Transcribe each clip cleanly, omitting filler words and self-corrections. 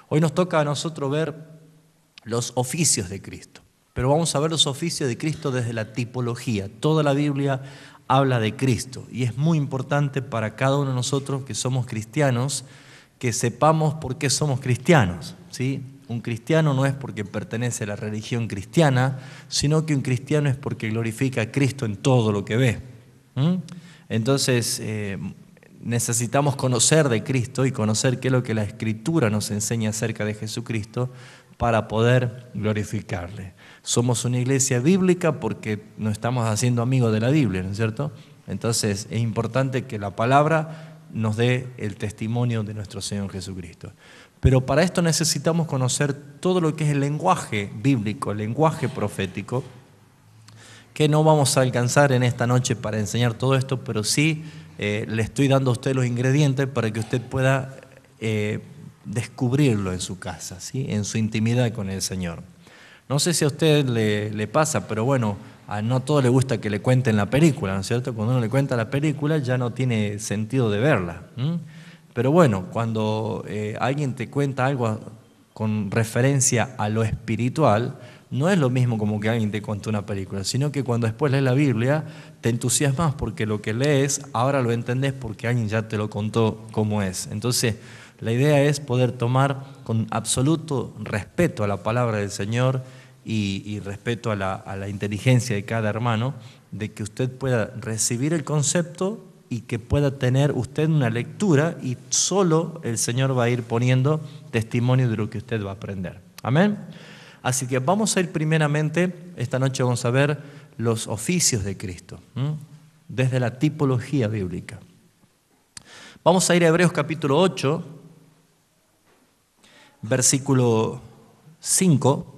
Hoy nos toca a nosotros ver los oficios de Cristo, pero vamos a ver los oficios de Cristo desde la tipología. Toda la Biblia habla de Cristo y es muy importante para cada uno de nosotros que somos cristianos que sepamos por qué somos cristianos, ¿sí? Un cristiano no es porque pertenece a la religión cristiana, sino que un cristiano es porque glorifica a Cristo en todo lo que ve. Entonces, necesitamos conocer de Cristo y conocer qué es lo que la Escritura nos enseña acerca de Jesucristo para poder glorificarle. Somos una iglesia bíblica porque nos estamos haciendo amigos de la Biblia, ¿no es cierto? Entonces, es importante que la palabra nos dé el testimonio de nuestro Señor Jesucristo. Pero para esto necesitamos conocer todo lo que es el lenguaje bíblico, el lenguaje profético, que no vamos a alcanzar en esta noche para enseñar todo esto, pero sí le estoy dando a usted los ingredientes para que usted pueda descubrirlo en su casa, ¿sí? En su intimidad con el Señor. No sé si a usted le pasa, pero bueno, a no todos le gusta que le cuenten la película, ¿no es cierto? Cuando uno le cuenta la película ya no tiene sentido de verla. Pero bueno, cuando alguien te cuenta algo con referencia a lo espiritual, no es lo mismo como que alguien te contó una película, sino que cuando después lees la Biblia te entusiasmas porque lo que lees ahora lo entendés porque alguien ya te lo contó cómo es. Entonces, la idea es poder tomar con absoluto respeto a la palabra del Señor y respeto a la inteligencia de cada hermano, de que usted pueda recibir el concepto y que pueda tener usted una lectura y solo el Señor va a ir poniendo testimonio de lo que usted va a aprender. Amén. Así que vamos a ir primeramente, esta noche vamos a ver los oficios de Cristo, desde la tipología bíblica. Vamos a ir a Hebreos capítulo 8, versículo 5,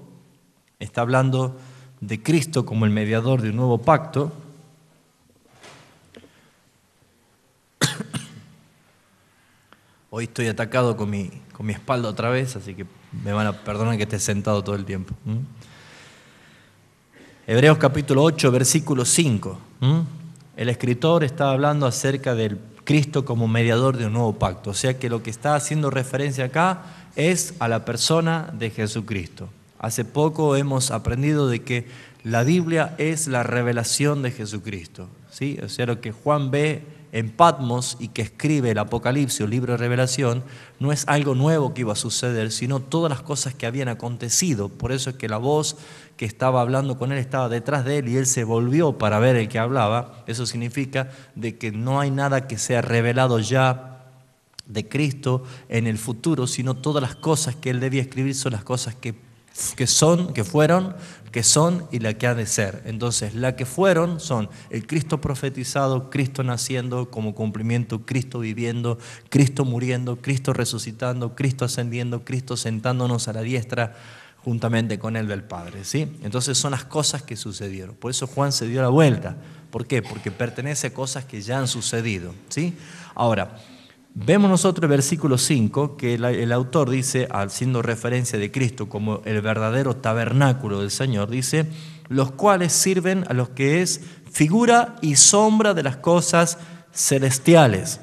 está hablando de Cristo como el mediador de un nuevo pacto. Hoy estoy atacado con mi espalda otra vez, así que me van a perdonar que esté sentado todo el tiempo. Hebreos capítulo 8, versículo 5. El escritor está hablando acerca del Cristo como mediador de un nuevo pacto. O sea que lo que está haciendo referencia acá es a la persona de Jesucristo. Hace poco hemos aprendido de que la Biblia es la revelación de Jesucristo, ¿sí? O sea, lo que Juan ve en Patmos y que escribe el Apocalipsis, el libro de Revelación, no es algo nuevo que iba a suceder, sino todas las cosas que habían acontecido. Por eso es que la voz que estaba hablando con él estaba detrás de él y él se volvió para ver el que hablaba. Eso significa de que no hay nada que sea revelado ya de Cristo en el futuro, sino todas las cosas que él debía escribir son las cosas que son, que fueron, que son y la que ha de ser. Entonces, la que fueron son el Cristo profetizado, Cristo naciendo como cumplimiento, Cristo viviendo, Cristo muriendo, Cristo resucitando, Cristo ascendiendo, Cristo sentándonos a la diestra juntamente con él del Padre, ¿sí? Entonces son las cosas que sucedieron. Por eso Juan se dio la vuelta. ¿Por qué? Porque pertenece a cosas que ya han sucedido, ¿sí? Ahora, vemos nosotros el versículo 5 que el autor dice, haciendo referencia de Cristo como el verdadero tabernáculo del Señor, dice, los cuales sirven a los que es figura y sombra de las cosas celestiales,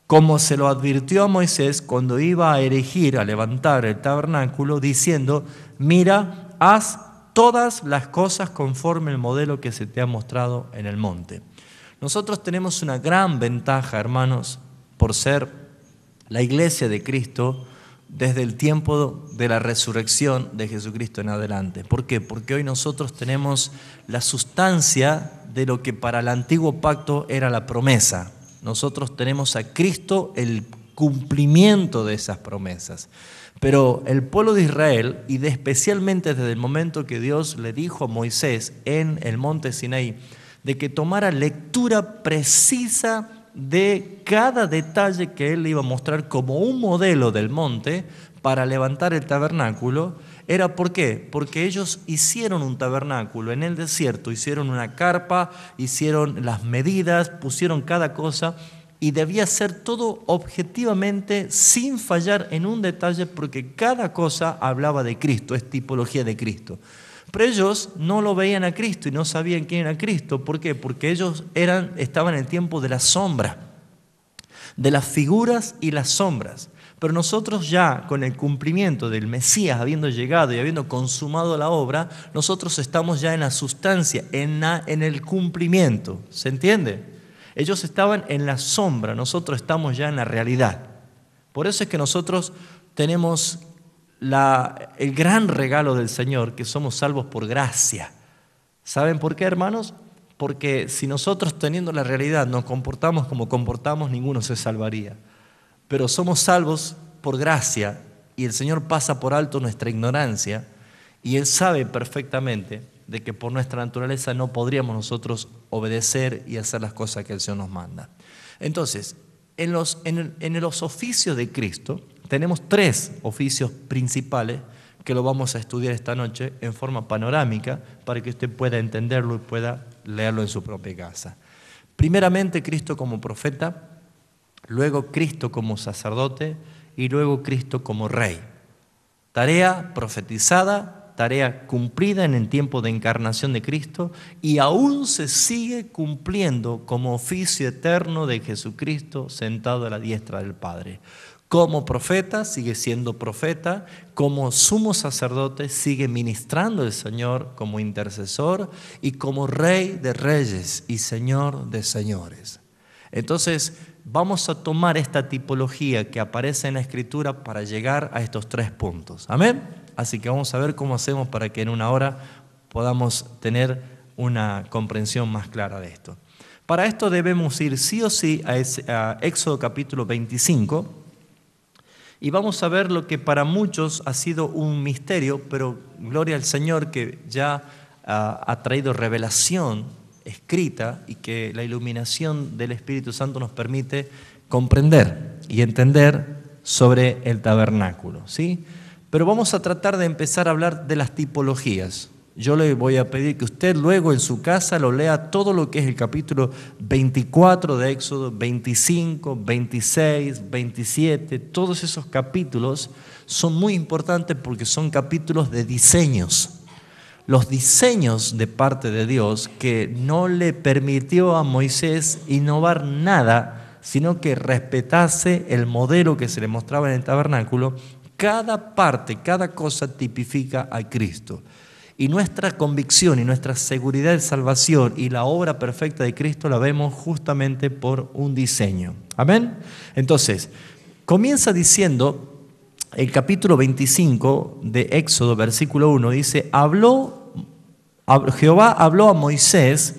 como se lo advirtió a Moisés cuando iba a erigir, a levantar el tabernáculo, diciendo, mira, haz todas las cosas conforme el modelo que se te ha mostrado en el monte. Nosotros tenemos una gran ventaja, hermanos, por ser la iglesia de Cristo desde el tiempo de la resurrección de Jesucristo en adelante. ¿Por qué? Porque hoy nosotros tenemos la sustancia de lo que para el antiguo pacto era la promesa. Nosotros tenemos a Cristo el cumplimiento de esas promesas. Pero el pueblo de Israel, y especialmente desde el momento que Dios le dijo a Moisés en el monte Sinaí, de que tomara lectura precisa de cada detalle que él le iba a mostrar como un modelo del monte para levantar el tabernáculo, era ¿por qué? Porque ellos hicieron un tabernáculo en el desierto, hicieron una carpa, hicieron las medidas, pusieron cada cosa y debía ser todo objetivamente sin fallar en un detalle porque cada cosa hablaba de Cristo, es tipología de Cristo. Pero ellos no lo veían a Cristo y no sabían quién era Cristo. ¿Por qué? Porque ellos estaban en el tiempo de la sombra, de las figuras y las sombras. Pero nosotros ya con el cumplimiento del Mesías habiendo llegado y habiendo consumado la obra, nosotros estamos ya en la sustancia, en el cumplimiento. ¿Se entiende? Ellos estaban en la sombra, nosotros estamos ya en la realidad. Por eso es que nosotros tenemos el gran regalo del Señor, que somos salvos por gracia. ¿Saben por qué, hermanos? Porque si nosotros teniendo la realidad nos comportamos como comportamos, ninguno se salvaría. Pero somos salvos por gracia y el Señor pasa por alto nuestra ignorancia y Él sabe perfectamente de que por nuestra naturaleza no podríamos nosotros obedecer y hacer las cosas que el Señor nos manda. Entonces, en los oficios de Cristo, tenemos 3 oficios principales que lo vamos a estudiar esta noche en forma panorámica para que usted pueda entenderlo y pueda leerlo en su propia casa. Primeramente, Cristo como profeta, luego Cristo como sacerdote y luego Cristo como rey. Tarea profetizada, tarea cumplida en el tiempo de encarnación de Cristo y aún se sigue cumpliendo como oficio eterno de Jesucristo sentado a la diestra del Padre. Como profeta sigue siendo profeta, como sumo sacerdote sigue ministrando el Señor como intercesor y como rey de reyes y señor de señores. Entonces vamos a tomar esta tipología que aparece en la Escritura para llegar a estos 3 puntos. ¿Amén? Así que vamos a ver cómo hacemos para que en una hora podamos tener una comprensión más clara de esto. Para esto debemos ir sí o sí a Éxodo capítulo 25 y vamos a ver lo que para muchos ha sido un misterio, pero gloria al Señor que ya ha traído revelación escrita y que la iluminación del Espíritu Santo nos permite comprender y entender sobre el tabernáculo, ¿sí? Pero vamos a tratar de empezar a hablar de las tipologías. Yo le voy a pedir que usted luego en su casa lo lea todo lo que es el capítulo 24 de Éxodo, 25, 26, 27, todos esos capítulos son muy importantes porque son capítulos de diseños. Los diseños de parte de Dios que no le permitió a Moisés innovar nada, sino que respetase el modelo que se le mostraba en el tabernáculo. Cada parte, cada cosa tipifica a Cristo. Y nuestra convicción y nuestra seguridad de salvación y la obra perfecta de Cristo la vemos justamente por un diseño. ¿Amén? Entonces, comienza diciendo el capítulo 25 de Éxodo, versículo 1, dice, Jehová habló a Moisés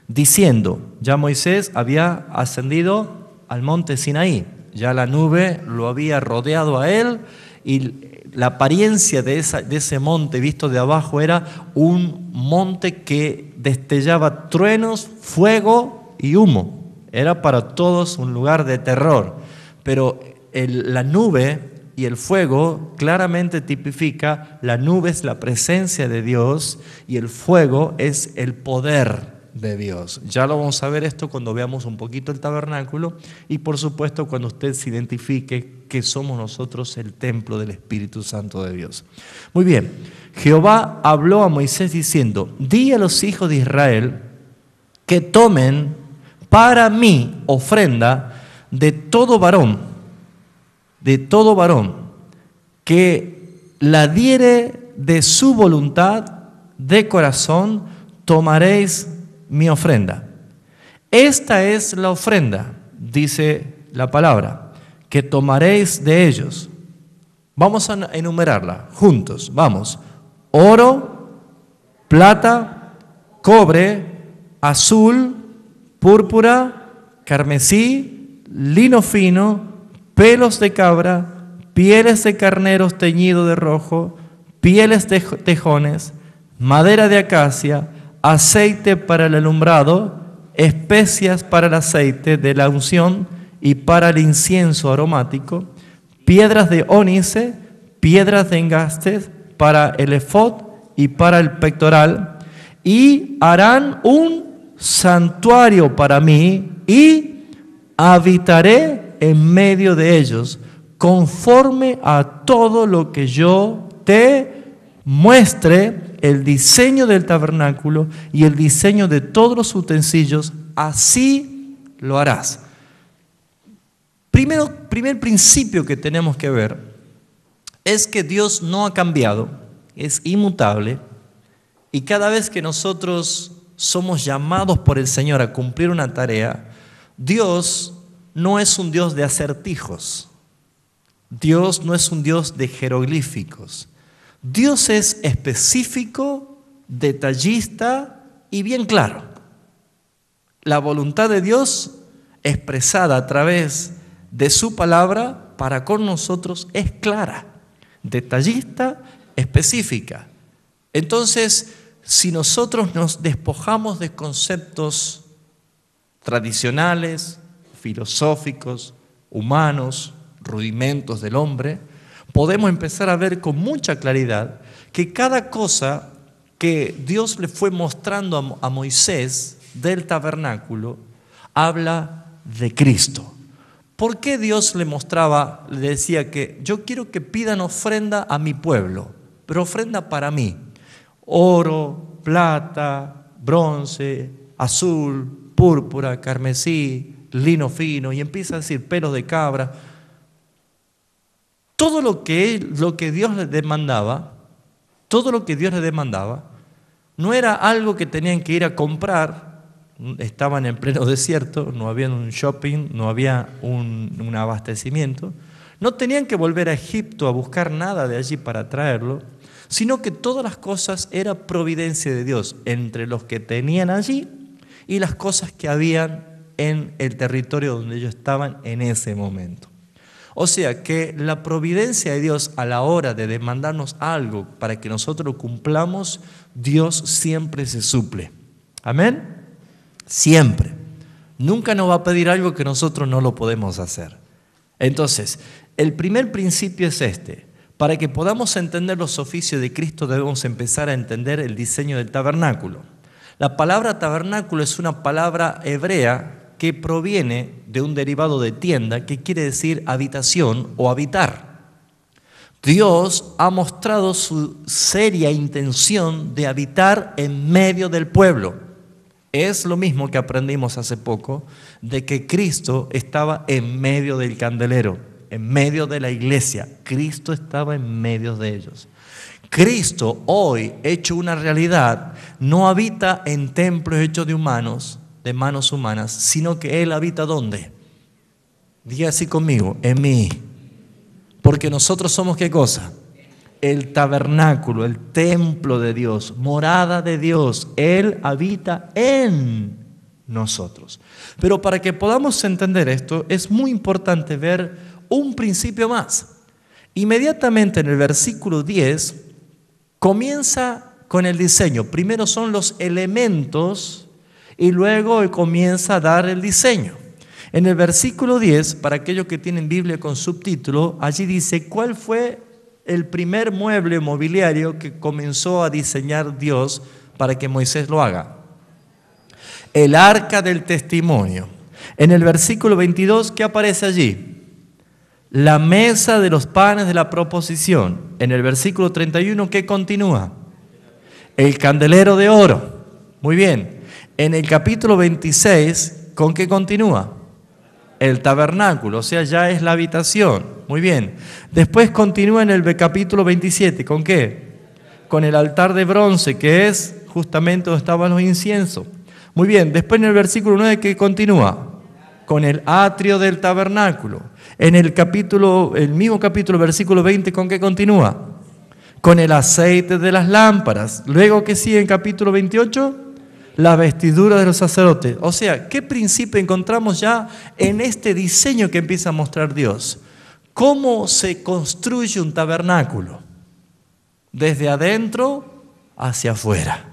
diciendo, ya Moisés había ascendido al monte Sinaí, ya la nube lo había rodeado a él y la apariencia de ese monte visto de abajo era un monte que destellaba truenos, fuego y humo. Era para todos un lugar de terror. Pero la nube y el fuego claramente tipifica, la nube es la presencia de Dios y el fuego es el poder de Dios. Ya lo vamos a ver esto cuando veamos un poquito el tabernáculo y por supuesto cuando usted se identifique que somos nosotros el templo del Espíritu Santo de Dios. Muy bien, Jehová habló a Moisés diciendo, di a los hijos de Israel que tomen para mí ofrenda de todo varón que la diere de su voluntad de corazón, tomaréis mi ofrenda. Esta es la ofrenda, dice la palabra, que tomaréis de ellos. Vamos a enumerarla juntos. Vamos. Oro, plata, cobre, azul, púrpura, carmesí, lino fino, pelos de cabra, pieles de carneros teñidos de rojo, pieles de tejones, madera de acacia, aceite para el alumbrado, especias para el aceite de la unción y para el incienso aromático, piedras de ónice, piedras de engaste para el efod y para el pectoral, y harán un santuario para mí y habitaré en medio de ellos, conforme a todo lo que yo te muestre. El diseño del tabernáculo y el diseño de todos los utensilios, así lo harás. Primer principio que tenemos que ver es que Dios no ha cambiado, es inmutable, y cada vez que nosotros somos llamados por el Señor a cumplir una tarea, Dios no es un Dios de acertijos, Dios no es un Dios de jeroglíficos, Dios es específico, detallista y bien claro. La voluntad de Dios expresada a través de su palabra para con nosotros es clara, detallista, específica. Entonces, si nosotros nos despojamos de conceptos tradicionales, filosóficos, humanos, rudimentos del hombre, podemos empezar a ver con mucha claridad que cada cosa que Dios le fue mostrando a Moisés del tabernáculo habla de Cristo. ¿Por qué Dios le decía que yo quiero que pidan ofrenda a mi pueblo, pero ofrenda para mí? Oro, plata, bronce, azul, púrpura, carmesí, lino fino, y empieza a decir pelos de cabra. Todo lo que Dios le demandaba, no era algo que tenían que ir a comprar. Estaban en pleno desierto, no había un shopping, no había un abastecimiento. No tenían que volver a Egipto a buscar nada de allí para traerlo, sino que todas las cosas era providencia de Dios entre los que tenían allí y las cosas que habían en el territorio donde ellos estaban en ese momento. O sea que la providencia de Dios a la hora de demandarnos algo para que nosotros lo cumplamos, Dios siempre se suple. ¿Amén? Siempre. Nunca nos va a pedir algo que nosotros no lo podemos hacer. Entonces, el primer principio es este. Para que podamos entender los oficios de Cristo debemos empezar a entender el diseño del tabernáculo. La palabra tabernáculo es una palabra hebrea que proviene de un derivado de tienda que quiere decir habitación o habitar. Dios ha mostrado su seria intención de habitar en medio del pueblo. Es lo mismo que aprendimos hace poco, de que Cristo estaba en medio del candelero, en medio de la iglesia. Cristo estaba en medio de ellos. Cristo, hoy hecho una realidad, no habita en templos hechos de manos humanas, sino que Él habita ¿dónde? Diga así conmigo, en mí. Porque nosotros somos ¿qué cosa? El tabernáculo, el templo de Dios, morada de Dios. Él habita en nosotros. Pero para que podamos entender esto, es muy importante ver un principio más. Inmediatamente en el versículo 10 comienza con el diseño. Primero son los elementos y luego comienza a dar el diseño. En el versículo 10, para aquellos que tienen Biblia con subtítulo, allí dice cuál fue el primer mueble mobiliario que comenzó a diseñar Dios para que Moisés lo haga. El arca del testimonio. En el versículo 22, ¿qué aparece allí? La mesa de los panes de la proposición. En el versículo 31, ¿qué continúa? El candelero de oro. Muy bien. En el capítulo 26, ¿con qué continúa? El tabernáculo, o sea, ya es la habitación. Muy bien. Después continúa en el capítulo 27, ¿con qué? Con el altar de bronce, que es justamente donde estaban los inciensos. Muy bien. Después en el versículo 9, ¿qué continúa? Con el atrio del tabernáculo. En el mismo capítulo, versículo 20, ¿con qué continúa? Con el aceite de las lámparas. Luego, ¿qué sigue en capítulo 28? La vestidura de los sacerdotes. O sea, ¿qué principio encontramos ya en este diseño que empieza a mostrar Dios? ¿Cómo se construye un tabernáculo? Desde adentro hacia afuera.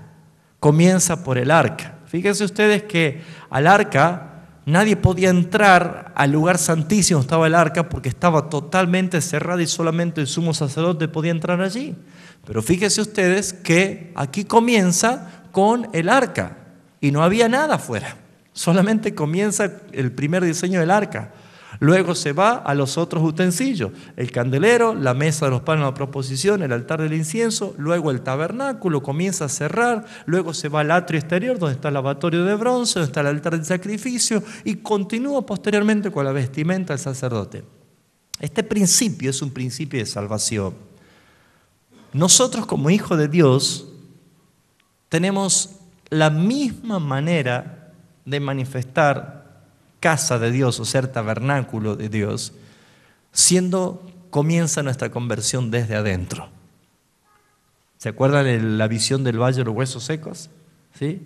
Comienza por el arca. Fíjense ustedes que al arca nadie podía entrar al lugar santísimo donde estaba el arca porque estaba totalmente cerrada y solamente el sumo sacerdote podía entrar allí. Pero fíjense ustedes que aquí comienza con el arca y no había nada afuera. Solamente comienza el primer diseño del arca. Luego se va a los otros utensilios, el candelero, la mesa de los panes de la proposición, el altar del incienso, luego el tabernáculo comienza a cerrar, luego se va al atrio exterior donde está el lavatorio de bronce, donde está el altar del sacrificio y continúa posteriormente con la vestimenta del sacerdote. Este principio es un principio de salvación. Nosotros como hijos de Dios tenemos la misma manera de manifestar casa de Dios o ser tabernáculo de Dios, comienza nuestra conversión desde adentro. ¿Se acuerdan de la visión del valle de los huesos secos? ¿Sí?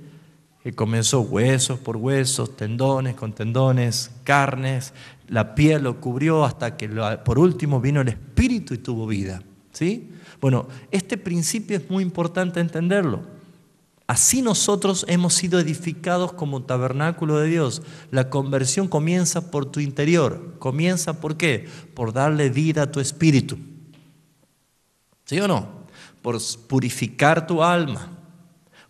Que comenzó huesos por huesos, tendones con tendones, carnes, la piel lo cubrió hasta que por último vino el Espíritu y tuvo vida. ¿Sí? Bueno, este principio es muy importante entenderlo. Así nosotros hemos sido edificados como tabernáculo de Dios. La conversión comienza por tu interior. ¿Comienza por qué? Por darle vida a tu espíritu. ¿Sí o no? Por purificar tu alma,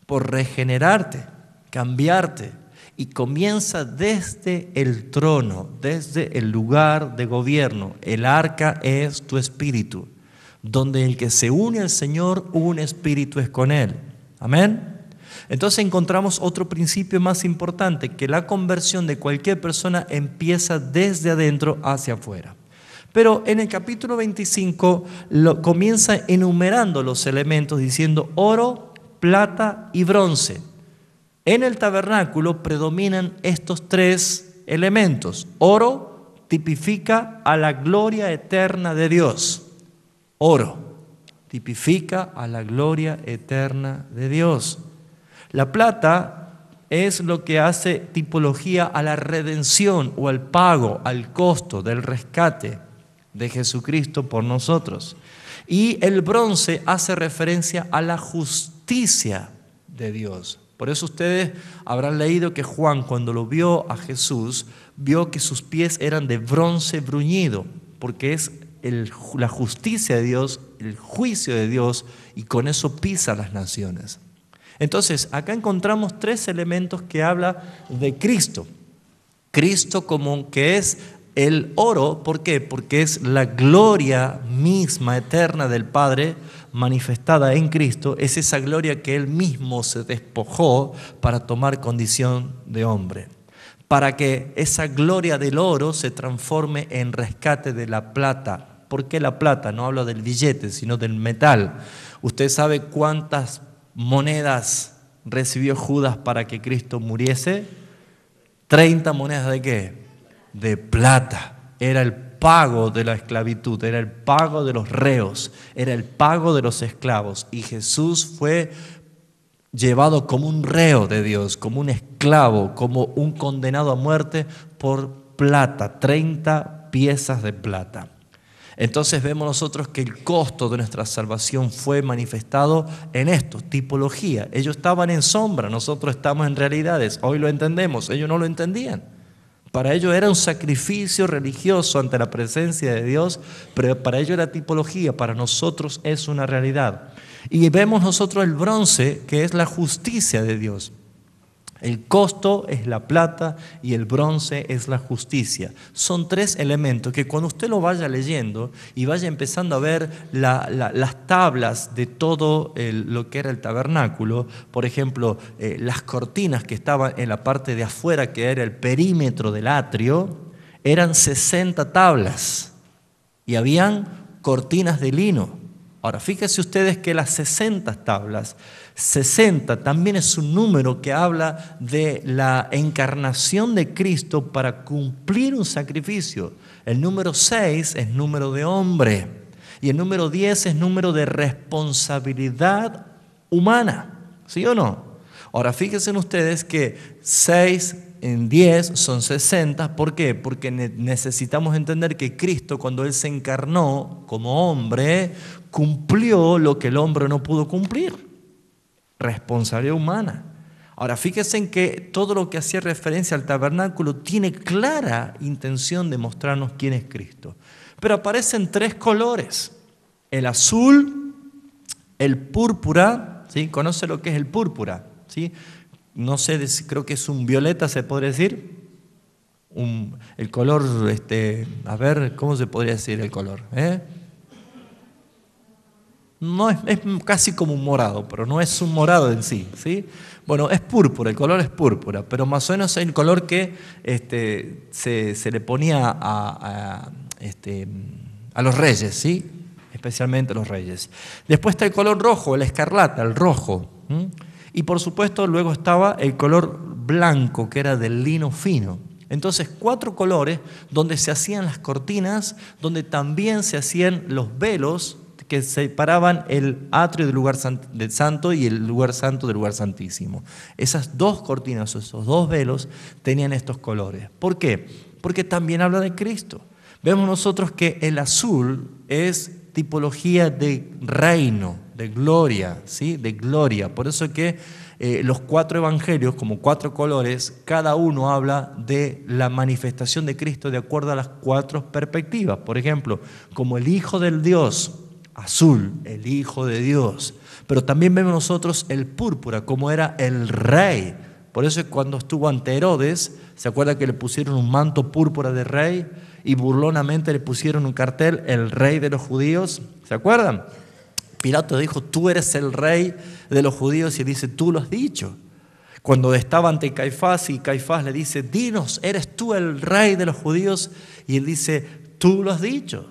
por regenerarte, cambiarte. Y comienza desde el trono, desde el lugar de gobierno. El arca es tu espíritu, donde el que se une al Señor, un espíritu es con Él. Amén. Entonces encontramos otro principio más importante, que la conversión de cualquier persona empieza desde adentro hacia afuera. Pero en el capítulo 25 comienza enumerando los elementos diciendo oro, plata y bronce. En el tabernáculo predominan estos tres elementos. Oro tipifica a la gloria eterna de Dios. Oro tipifica a la gloria eterna de Dios. La plata es lo que hace tipología a la redención o al pago, al costo del rescate de Jesucristo por nosotros. Y el bronce hace referencia a la justicia de Dios. Por eso ustedes habrán leído que Juan, cuando lo vio a Jesús, vio que sus pies eran de bronce bruñido, porque es la justicia de Dios, el juicio de Dios, y con eso pisa las naciones. Entonces, acá encontramos tres elementos que habla de Cristo. Cristo como que es el oro, ¿por qué? Porque es la gloria misma eterna del Padre manifestada en Cristo. Es esa gloria que Él mismo se despojó para tomar condición de hombre. Para que esa gloria del oro se transforme en rescate de la plata. ¿Por qué la plata? No hablo del billete, sino del metal. Usted sabe cuántas monedas recibió Judas para que Cristo muriese. 30 monedas ¿de qué? De plata. Era el pago de la esclavitud, era el pago de los reos, era el pago de los esclavos. Y Jesús fue llevado como un reo de Dios, como un esclavo, como un condenado a muerte por plata, 30 piezas de plata. Entonces vemos nosotros que el costo de nuestra salvación fue manifestado en esto, tipología. Ellos estaban en sombra, nosotros estamos en realidades. Hoy lo entendemos, ellos no lo entendían. Para ellos era un sacrificio religioso ante la presencia de Dios, pero para ellos era tipología, para nosotros es una realidad. Y vemos nosotros el bronce, que es la justicia de Dios. El costo es la plata y el bronce es la justicia. Son tres elementos que cuando usted lo vaya leyendo y vaya empezando a ver las tablas de todo lo que era el tabernáculo, por ejemplo, las cortinas que estaban en la parte de afuera, que era el perímetro del atrio, eran 60 tablas y habían cortinas de lino. Ahora, fíjense ustedes que las 60 tablas, 60 también es un número que habla de la encarnación de Cristo para cumplir un sacrificio. El número 6 es número de hombre y el número 10 es número de responsabilidad humana, ¿sí o no? Ahora, fíjense ustedes que 6 en 10 son 60. ¿Por qué? Porque necesitamos entender que Cristo, cuando Él se encarnó como hombre, cumplió lo que el hombre no pudo cumplir. Responsabilidad humana. Ahora, fíjense en que todo lo que hacía referencia al tabernáculo tiene clara intención de mostrarnos quién es Cristo. Pero aparecen tres colores: el azul, el púrpura, ¿sí? ¿Conoce lo que es el púrpura? ¿Sí? No sé, creo que es un violeta, ¿se podría decir? el color, a ver, ¿cómo se podría decir el color? No es casi como un morado, pero no es un morado en sí, ¿sí? Bueno, es púrpura, el color es púrpura, pero más o menos es el color que se le ponía a los reyes, ¿sí? Especialmente a los reyes. Después está el color rojo, el escarlata, el rojo. Y por supuesto luego estaba el color blanco, que era del lino fino. Entonces 4 colores donde se hacían las cortinas, donde también se hacían los velos que separaban el atrio del lugar del santo y el lugar santo del lugar santísimo. Esas 2 cortinas, esos 2 velos, tenían estos colores. ¿Por qué? Porque también habla de Cristo. Vemos nosotros que el azul es tipología de reino, de gloria, ¿sí? De gloria. Por eso es que los 4 evangelios, como 4 colores, cada uno habla de la manifestación de Cristo de acuerdo a las 4 perspectivas. Por ejemplo, como el Hijo del Dios, azul, el Hijo de Dios. Pero también vemos nosotros el púrpura, como era el rey. Por eso es cuando estuvo ante Herodes, ¿se acuerda que le pusieron un manto púrpura de rey? Y burlonamente le pusieron un cartel, el rey de los judíos. ¿Se acuerdan? Pilato dijo, tú eres el rey de los judíos, y dice, tú lo has dicho. Cuando estaba ante Caifás y Caifás le dice, dinos, ¿eres tú el rey de los judíos? Y él dice, tú lo has dicho.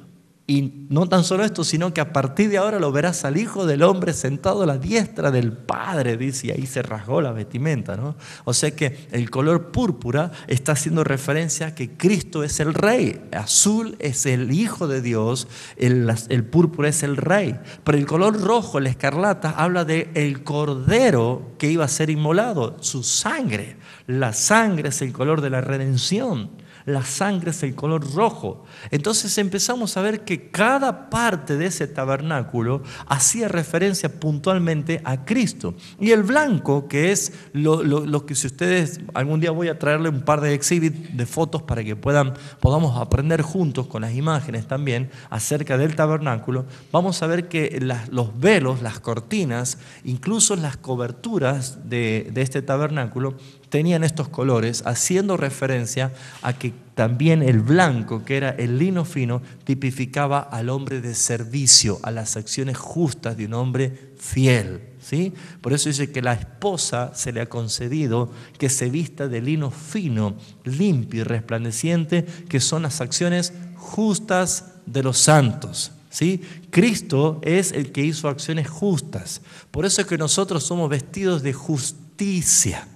Y no tan solo esto, sino que a partir de ahora lo verás al Hijo del Hombre sentado a la diestra del Padre, dice, y ahí se rasgó la vestimenta, ¿no? O sea que el color púrpura está haciendo referencia a que Cristo es el Rey, azul es el Hijo de Dios, el púrpura es el Rey, pero el color rojo, el escarlata, habla de el Cordero que iba a ser inmolado, su sangre. La sangre es el color de la redención. La sangre es el color rojo. Entonces empezamos a ver que cada parte de ese tabernáculo hacía referencia puntualmente a Cristo. Y el blanco, que es lo que si ustedes, algún día voy a traerle un par de exhibits de fotos para que podamos aprender juntos con las imágenes también acerca del tabernáculo. Vamos a ver que los velos, las cortinas, incluso las coberturas de este tabernáculo tenían estos colores, haciendo referencia a que también el blanco, que era el lino fino, tipificaba al hombre de servicio, a las acciones justas de un hombre fiel, ¿sí? Por eso dice que la esposa se le ha concedido que se vista de lino fino, limpio y resplandeciente, que son las acciones justas de los santos, ¿sí? Cristo es el que hizo acciones justas. Por eso es que nosotros somos vestidos de justicia.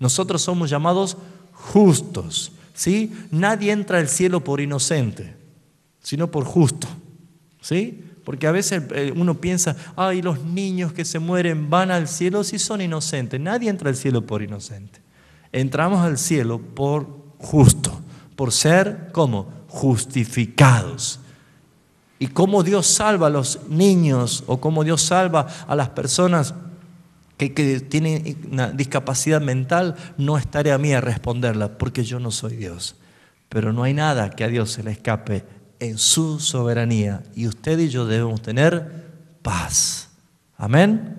Nosotros somos llamados justos, ¿sí? Nadie entra al cielo por inocente, sino por justo, ¿sí? Porque a veces uno piensa, ay, los niños que se mueren van al cielo si son inocentes. Nadie entra al cielo por inocente. Entramos al cielo por justo, por ser, ¿cómo? Justificados. Y cómo Dios salva a los niños o cómo Dios salva a las personas que tiene una discapacidad mental, no es tarea mía responderla, porque yo no soy Dios. Pero no hay nada que a Dios se le escape en su soberanía. Y usted y yo debemos tener paz. Amén.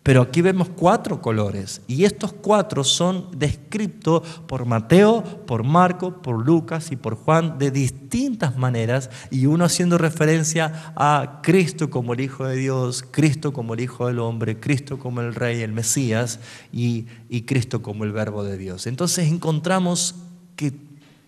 Pero aquí vemos 4 colores. Y estos 4 son descritos por Mateo, por Marco, por Lucas y por Juan de distintas maneras. Y uno haciendo referencia a Cristo como el Hijo de Dios, Cristo como el Hijo del Hombre, Cristo como el Rey, el Mesías y Cristo como el Verbo de Dios. Entonces encontramos que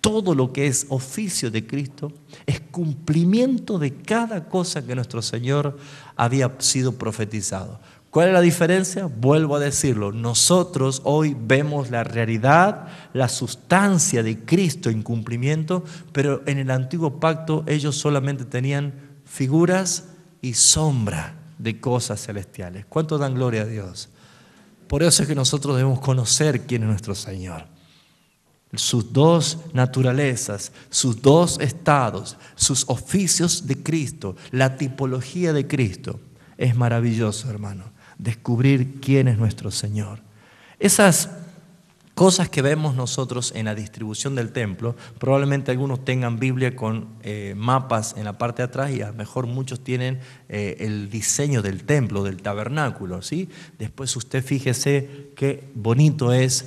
todo lo que es oficio de Cristo es cumplimiento de cada cosa que nuestro Señor había sido profetizado. ¿Cuál es la diferencia? Vuelvo a decirlo, nosotros hoy vemos la realidad, la sustancia de Cristo en cumplimiento, pero en el antiguo pacto ellos solamente tenían figuras y sombra de cosas celestiales. ¿Cuánto dan gloria a Dios? Por eso es que nosotros debemos conocer quién es nuestro Señor. Sus 2 naturalezas, sus 2 estados, sus oficios de Cristo, la tipología de Cristo. Es maravilloso, hermano, descubrir quién es nuestro Señor. Esas cosas que vemos nosotros en la distribución del templo. Probablemente algunos tengan Biblia con mapas en la parte de atrás y a lo mejor muchos tienen el diseño del templo, del tabernáculo, ¿sí? Después usted fíjese qué bonito es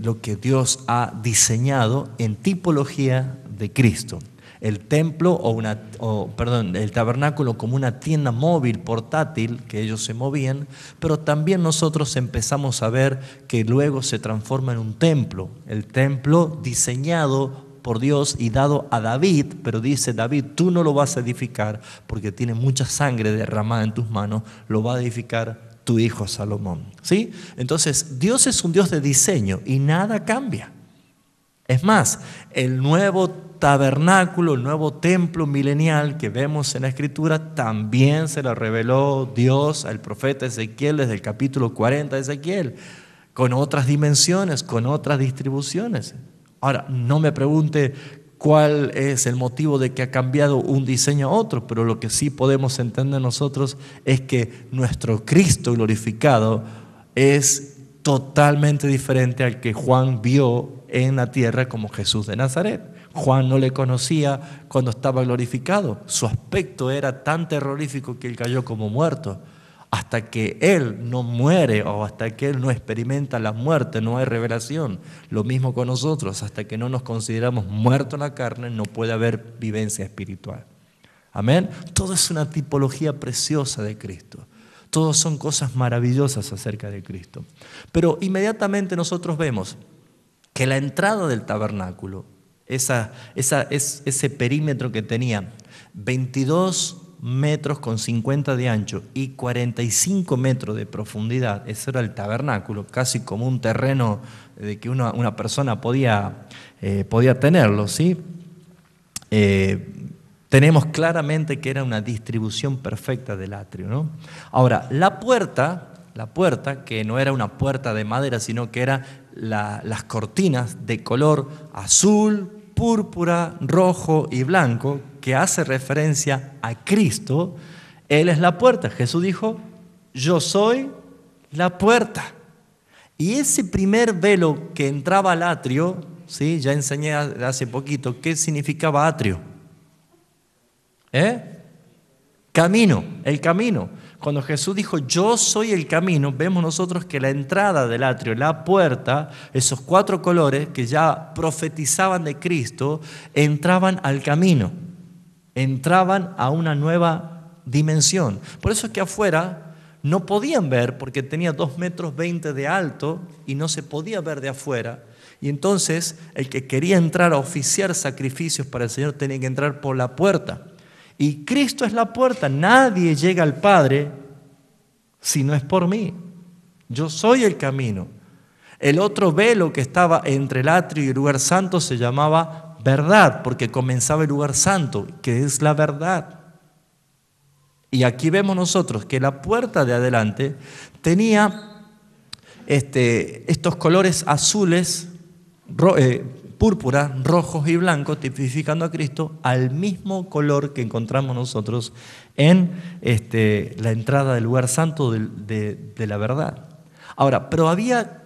lo que Dios ha diseñado en tipología de Cristo. El templo el tabernáculo como una tienda móvil, portátil, que ellos se movían, pero también nosotros empezamos a ver que luego se transforma en un templo. El templo diseñado por Dios y dado a David, pero dice David, tú no lo vas a edificar porque tiene mucha sangre derramada en tus manos, lo va a edificar tu hijo Salomón. ¿Sí? Entonces, Dios es un Dios de diseño y nada cambia. Es más, el nuevo tabernáculo, el nuevo templo milenial que vemos en la Escritura, también se lo reveló Dios al profeta Ezequiel desde el capítulo 40 de Ezequiel, con otras dimensiones, con otras distribuciones. Ahora, no me pregunte cuál es el motivo de que ha cambiado un diseño a otro, pero lo que sí podemos entender nosotros es que nuestro Cristo glorificado es totalmente diferente al que Juan vio en la tierra como Jesús de Nazaret. Juan no le conocía cuando estaba glorificado. Su aspecto era tan terrorífico que él cayó como muerto. Hasta que él no muere o hasta que él no experimenta la muerte, no hay revelación. Lo mismo con nosotros, hasta que no nos consideramos muertos en la carne, no puede haber vivencia espiritual. Amén. Todo es una tipología preciosa de Cristo. Todos son cosas maravillosas acerca de Cristo. Pero inmediatamente nosotros vemos que la entrada del tabernáculo, ese perímetro que tenía 22 metros con 50 de ancho y 45 metros de profundidad, ese era el tabernáculo, casi como un terreno de que una persona podía tenerlo, ¿sí? Tenemos claramente que era una distribución perfecta del atrio, ¿no? Ahora, la puerta, que no era una puerta de madera, sino que eran las cortinas de color azul, púrpura, rojo y blanco, que hace referencia a Cristo. Él es la puerta. Jesús dijo, yo soy la puerta. Y ese primer velo que entraba al atrio, ¿sí? Ya enseñé hace poquito, ¿qué significaba atrio? Camino, el camino. Cuando Jesús dijo, yo soy el camino, vemos nosotros que la entrada del atrio, la puerta, esos 4 colores que ya profetizaban de Cristo, entraban al camino, entraban a una nueva dimensión. Por eso es que afuera no podían ver, porque tenía 2,20 metros de alto y no se podía ver de afuera. Y entonces el que quería entrar a oficiar sacrificios para el Señor tenía que entrar por la puerta. Y Cristo es la puerta. Nadie llega al Padre si no es por mí. Yo soy el camino. El otro velo que estaba entre el atrio y el lugar santo se llamaba verdad, porque comenzaba el lugar santo, que es la verdad. Y aquí vemos nosotros que la puerta de adelante tenía estos colores azules, púrpura, rojos y blancos, tipificando a Cristo al mismo color que encontramos nosotros en la entrada del lugar santo de la verdad. Ahora, pero había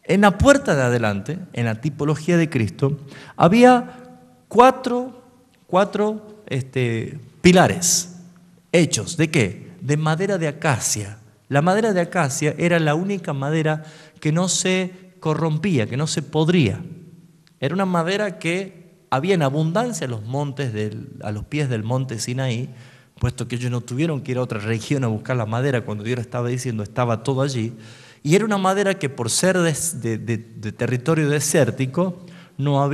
en la puerta de adelante, en la tipología de Cristo, había cuatro pilares hechos ¿de qué? De madera de acacia. La madera de acacia era la única madera que no se corrompía, que no se podría. Era una madera que había en abundancia a los pies del monte Sinaí, puesto que ellos no tuvieron que ir a otra región a buscar la madera cuando Dios estaba diciendo, estaba todo allí. Y era una madera que por ser de territorio desértico no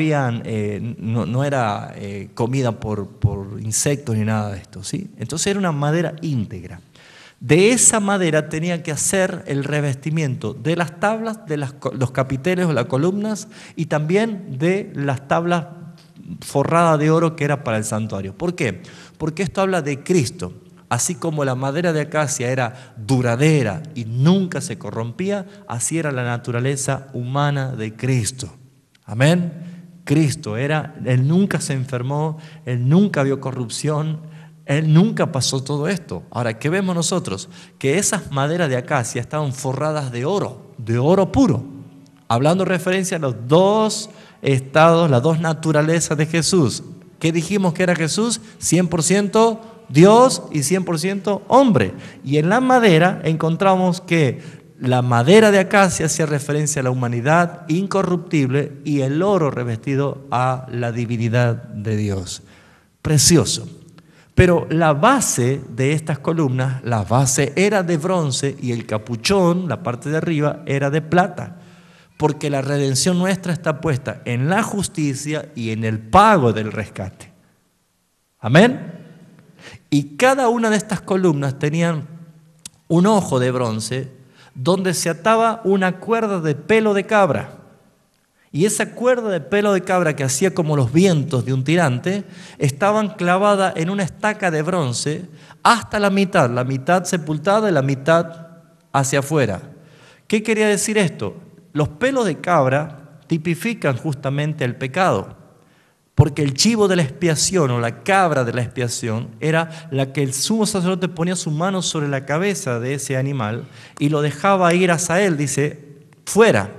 era comida por insectos ni nada de esto, ¿sí? Entonces era una madera íntegra. De esa madera tenía que hacer el revestimiento de las tablas, de los capiteles o las columnas y también de las tablas forradas de oro que era para el santuario. ¿Por qué? Porque esto habla de Cristo. Así como la madera de acacia era duradera y nunca se corrompía, así era la naturaleza humana de Cristo. Amén. Cristo Él nunca se enfermó, Él nunca vio corrupción, Él nunca pasó todo esto. Ahora, ¿qué vemos nosotros? Que esas maderas de acacia estaban forradas de oro puro. hablando de referencia a los dos estados, las dos naturalezas de Jesús. ¿Qué dijimos que era Jesús? 100% Dios y 100% hombre. Y en la madera encontramos que la madera de acacia hacía referencia a la humanidad incorruptible y el oro revestido a la divinidad de Dios. Precioso. Pero la base de estas columnas, la base era de bronce y el capuchón, la parte de arriba, era de plata. Porque la redención nuestra está puesta en la justicia y en el pago del rescate. Amén. Y cada una de estas columnas tenían un ojo de bronce donde se ataba una cuerda de pelo de cabra. Y esa cuerda de pelo de cabra que hacía como los vientos de un tirante, estaban clavadas en una estaca de bronce hasta la mitad sepultada y la mitad hacia afuera. ¿Qué quería decir esto? Los pelos de cabra tipifican justamente el pecado, porque el chivo de la expiación o la cabra de la expiación era la que el sumo sacerdote ponía su mano sobre la cabeza de ese animal y lo dejaba ir hacia él, dice, fuera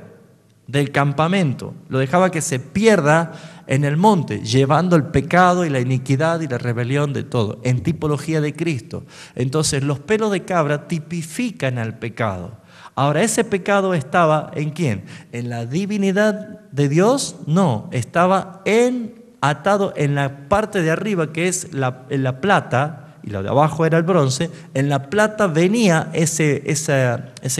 del campamento, lo dejaba que se pierda en el monte, llevando el pecado y la iniquidad y la rebelión de todo, en tipología de Cristo. Entonces los pelos de cabra tipifican al pecado. Ahora, ¿ese pecado estaba en quién? ¿En la divinidad de Dios? No, estaba atado en la parte de arriba, que es la plata, y la de abajo era el bronce. En la plata venía ese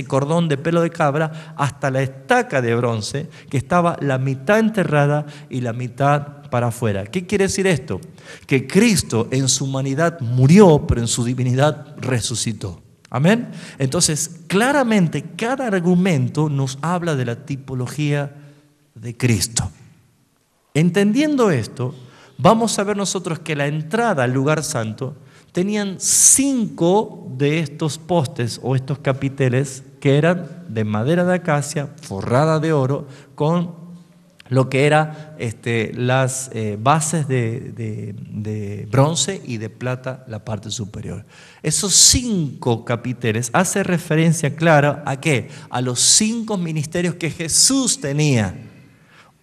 cordón de pelo de cabra hasta la estaca de bronce, que estaba la mitad enterrada y la mitad para afuera. ¿Qué quiere decir esto? Que Cristo en su humanidad murió, pero en su divinidad resucitó. Amén. Entonces, claramente cada argumento nos habla de la tipología de Cristo. Entendiendo esto, vamos a ver nosotros que la entrada al lugar santo tenían 5 de estos postes o estos capiteles que eran de madera de acacia forrada de oro con lo que eran las bases de bronce y de plata la parte superior. Esos 5 capiteles hacen referencia clara ¿a qué? A los 5 ministerios que Jesús tenía.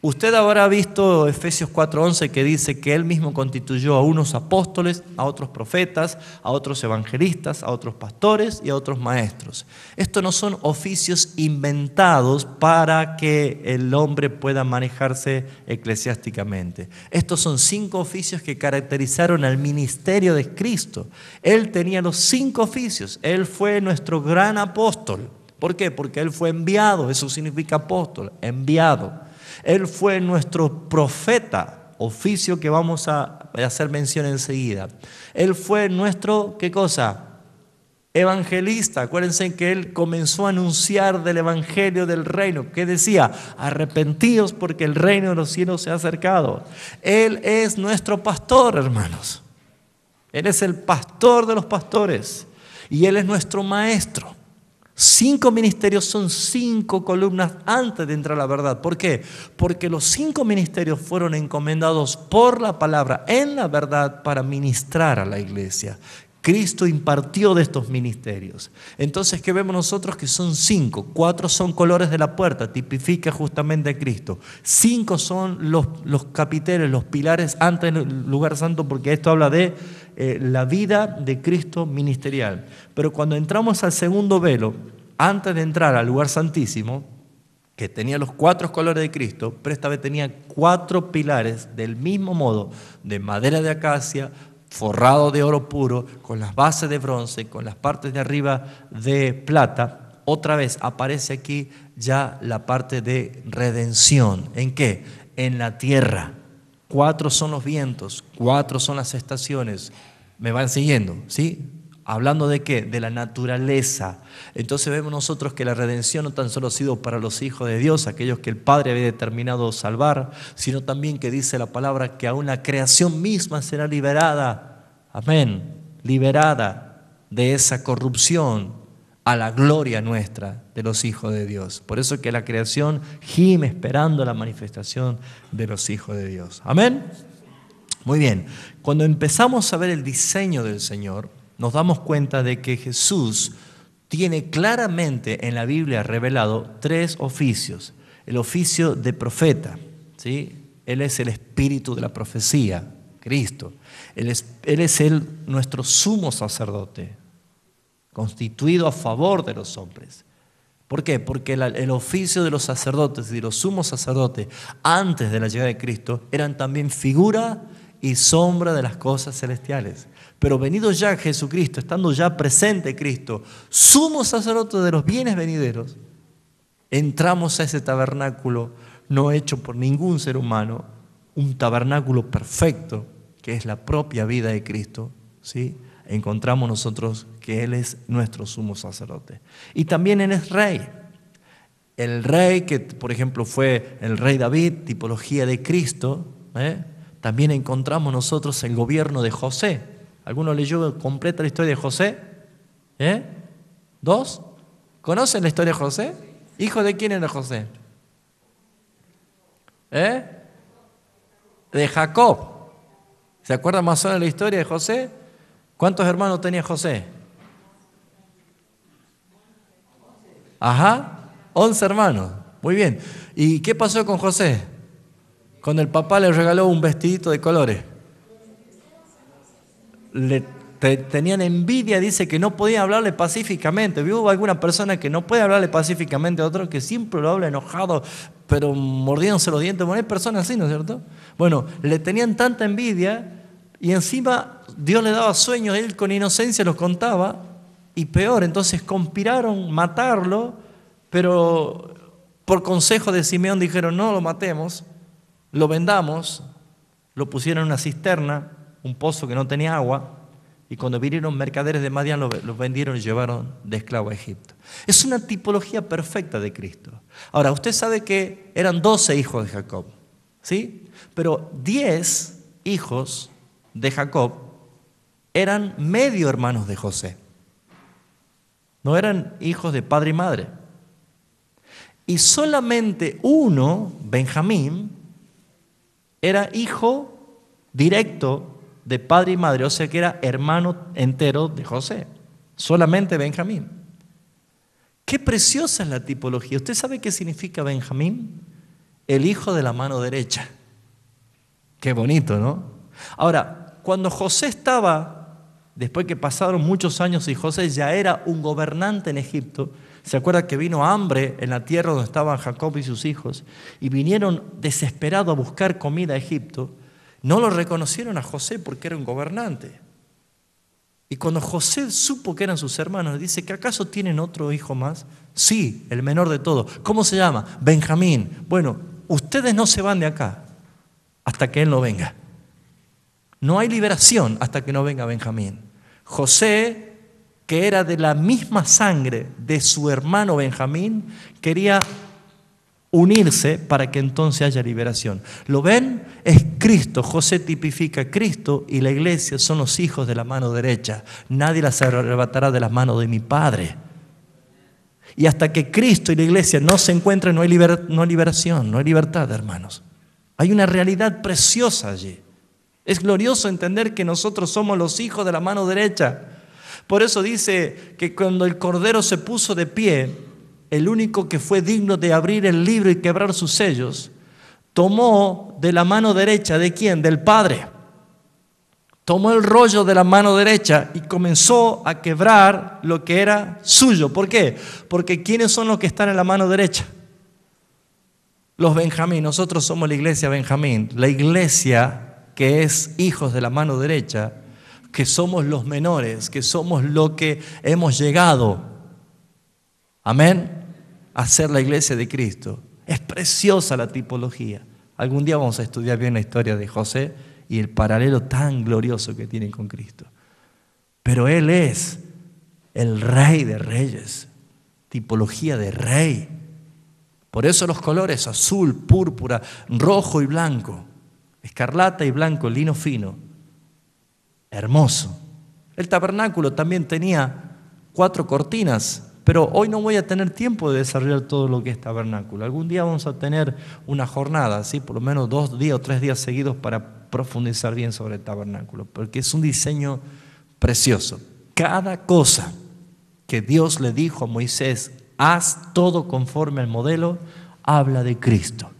Usted habrá visto Efesios 4:11 que dice que Él mismo constituyó a unos apóstoles, a otros profetas, a otros evangelistas, a otros pastores y a otros maestros. Estos no son oficios inventados para que el hombre pueda manejarse eclesiásticamente. Estos son 5 oficios que caracterizaron al ministerio de Cristo. Él tenía los 5 oficios. Él fue nuestro gran apóstol. ¿Por qué? Porque Él fue enviado. Eso significa apóstol, enviado. Él fue nuestro profeta, oficio que vamos a hacer mención enseguida. Él fue nuestro, ¿qué cosa? Evangelista. Acuérdense que Él comenzó a anunciar del evangelio del reino. ¿Qué decía? Arrepentíos porque el reino de los cielos se ha acercado. Él es nuestro pastor, hermanos. Él es el pastor de los pastores y Él es nuestro maestro. 5 ministerios son 5 columnas antes de entrar a la verdad. ¿Por qué? Porque los 5 ministerios fueron encomendados por la palabra en la verdad para ministrar a la iglesia. Cristo impartió de estos ministerios. Entonces, ¿qué vemos nosotros? Que son 5. 4 son colores de la puerta, tipifica justamente a Cristo. 5 son los capiteles, los pilares antes del lugar santo, porque esto habla de la vida de Cristo ministerial. Pero cuando entramos al segundo velo, antes de entrar al lugar santísimo, que tenía los 4 colores de Cristo, pero esta vez tenía 4 pilares del mismo modo, de madera de acacia, forrado de oro puro, con las bases de bronce, con las partes de arriba de plata. Otra vez aparece aquí ya la parte de redención. ¿En qué? En la tierra. 4 son los vientos, 4 son las estaciones. ¿Me van siguiendo? ¿Sí? ¿Hablando de qué? De la naturaleza. Entonces vemos nosotros que la redención no tan solo ha sido para los hijos de Dios, aquellos que el Padre había determinado salvar, sino también que dice la palabra que aún la creación misma será liberada. Amén. Liberada de esa corrupción a la gloria nuestra de los hijos de Dios. Por eso que la creación gime esperando la manifestación de los hijos de Dios. Amén. Muy bien. Cuando empezamos a ver el diseño del Señor, nos damos cuenta de que Jesús tiene claramente en la Biblia revelado 3 oficios. el oficio de profeta, ¿sí? Él es el espíritu de la profecía, Cristo. Él es nuestro sumo sacerdote, constituido a favor de los hombres. ¿Por qué? Porque el oficio de los sacerdotes y los sumos sacerdotes antes de la llegada de Cristo eran también figura y sombra de las cosas celestiales. Pero venido ya Jesucristo, estando ya presente Cristo, sumo sacerdote de los bienes venideros, entramos a ese tabernáculo no hecho por ningún ser humano, un tabernáculo perfecto, que es la propia vida de Cristo, ¿sí? Encontramos nosotros que Él es nuestro sumo sacerdote. Y también Él es rey. El rey que, por ejemplo, fue el rey David, tipología de Cristo, también encontramos nosotros el gobierno de José. ¿Alguno leyó completa la historia de José? ¿Dos? ¿Conocen la historia de José? ¿Hijo de quién era José? De Jacob. ¿Se acuerdan más o menos de la historia de José? ¿Cuántos hermanos tenía José? 11 hermanos. Muy bien. ¿Y qué pasó con José? Cuando el papá le regaló un vestidito de colores. Tenían envidia, dice que no podían hablarle pacíficamente. Hubo alguna persona que no puede hablarle pacíficamente a otro, que siempre lo habla enojado, pero mordiéndose los dientes. Bueno, hay personas así, ¿no es cierto? Bueno, le tenían tanta envidia y encima Dios le daba sueños, él con inocencia los contaba, y peor, entonces conspiraron matarlo, pero por consejo de Simeón dijeron: no lo matemos, lo vendamos, lo pusieron en una cisterna, un pozo que no tenía agua, y cuando vinieron mercaderes de Madián los vendieron y llevaron de esclavo a Egipto. Es una tipología perfecta de Cristo. Ahora, usted sabe que eran 12 hijos de Jacob, ¿sí? Pero 10 hijos de Jacob eran medio hermanos de José. No eran hijos de padre y madre. Y solamente uno, Benjamín, era hijo directo de padre y madre, o sea que era hermano entero de José. Solamente Benjamín. Qué preciosa es la tipología. ¿Usted sabe qué significa Benjamín? El hijo de la mano derecha. Qué bonito, ¿no? Ahora, cuando José estaba, después que pasaron muchos años y José ya era un gobernante en Egipto, ¿se acuerda que vino hambre en la tierra donde estaban Jacob y sus hijos? Y vinieron desesperados a buscar comida a Egipto. No lo reconocieron a José porque era un gobernante. Y cuando José supo que eran sus hermanos, dice: ¿que acaso tienen otro hijo más? Sí, el menor de todos. ¿Cómo se llama? Benjamín. Bueno, ustedes no se van de acá hasta que él no venga. No hay liberación hasta que no venga Benjamín. José, que era de la misma sangre de su hermano Benjamín, quería unirse para que entonces haya liberación. ¿Lo ven? Es Cristo. José tipifica a Cristo y la iglesia son los hijos de la mano derecha. Nadie las arrebatará de las manos de mi Padre. Y hasta que Cristo y la iglesia no se encuentren, no hay liberación, no hay libertad, hermanos. Hay una realidad preciosa allí. Es glorioso entender que nosotros somos los hijos de la mano derecha. Por eso dice que cuando el Cordero se puso de pie, el único que fue digno de abrir el libro y quebrar sus sellos, tomó de la mano derecha, ¿de quién? Del Padre. Tomó el rollo de la mano derecha y comenzó a quebrar lo que era suyo. ¿Por qué? Porque ¿quiénes son los que están en la mano derecha? Los Benjamín. Nosotros somos la iglesia Benjamín. La iglesia que es hijos de la mano derecha, que somos los menores, que somos lo que hemos llegado, amén, a ser la iglesia de Cristo. Es preciosa la tipología. Algún día vamos a estudiar bien la historia de José y el paralelo tan glorioso que tiene con Cristo. Pero Él es el Rey de Reyes, tipología de Rey. Por eso los colores azul, púrpura, rojo y blanco, escarlata y blanco, lino fino, hermoso. El tabernáculo también tenía 4 cortinas, pero hoy no voy a tener tiempo de desarrollar todo lo que es tabernáculo. Algún día vamos a tener una jornada, ¿sí? Por lo menos 2 días o 3 días seguidos para profundizar bien sobre el tabernáculo, porque es un diseño precioso. Cada cosa que Dios le dijo a Moisés, haz todo conforme al modelo, habla de Cristo.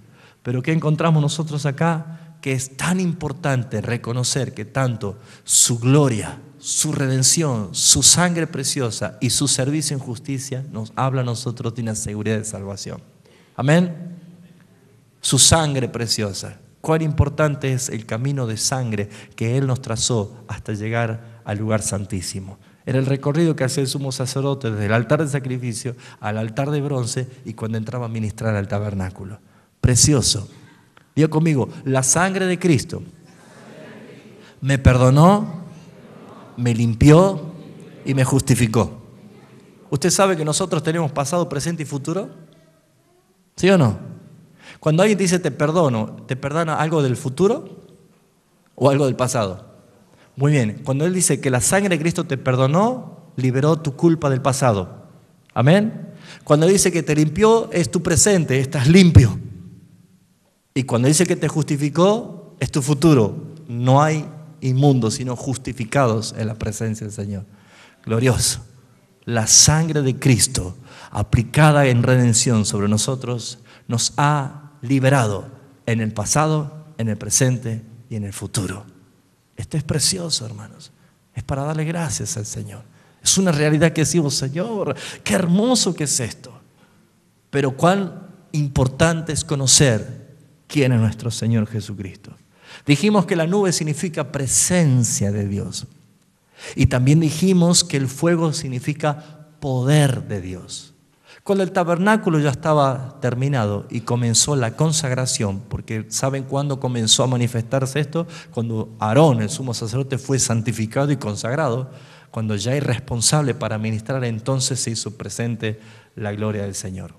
Pero ¿qué encontramos nosotros acá? Que es tan importante reconocer que tanto su gloria, su redención, su sangre preciosa y su servicio en justicia nos habla a nosotros de una seguridad de salvación. Amén. Su sangre preciosa. Cuán importante es el camino de sangre que Él nos trazó hasta llegar al lugar santísimo. Era el recorrido que hacía el sumo sacerdote desde el altar de sacrificio al altar de bronce y cuando entraba a ministrar al tabernáculo. Precioso. Diga conmigo, la sangre de Cristo me perdonó, me limpió y me justificó. ¿Usted sabe que nosotros tenemos pasado, presente y futuro? ¿Sí o no? Cuando alguien dice te perdono, ¿te perdona algo del futuro o algo del pasado? Muy bien, cuando Él dice que la sangre de Cristo te perdonó, liberó tu culpa del pasado. Amén. Cuando dice que te limpió, es tu presente, estás limpio. Y cuando dice que te justificó, es tu futuro. No hay inmundos, sino justificados en la presencia del Señor. Glorioso. La sangre de Cristo, aplicada en redención sobre nosotros, nos ha liberado en el pasado, en el presente y en el futuro. Esto es precioso, hermanos. Es para darle gracias al Señor. Es una realidad que decimos, Señor, qué hermoso que es esto. Pero cuán importante es conocer quién es nuestro Señor Jesucristo. Dijimos que la nube significa presencia de Dios. Y también dijimos que el fuego significa poder de Dios. Cuando el tabernáculo ya estaba terminado y comenzó la consagración, porque ¿saben cuándo comenzó a manifestarse esto? Cuando Aarón, el sumo sacerdote, fue santificado y consagrado, cuando ya es responsable para ministrar, entonces se hizo presente la gloria del Señor.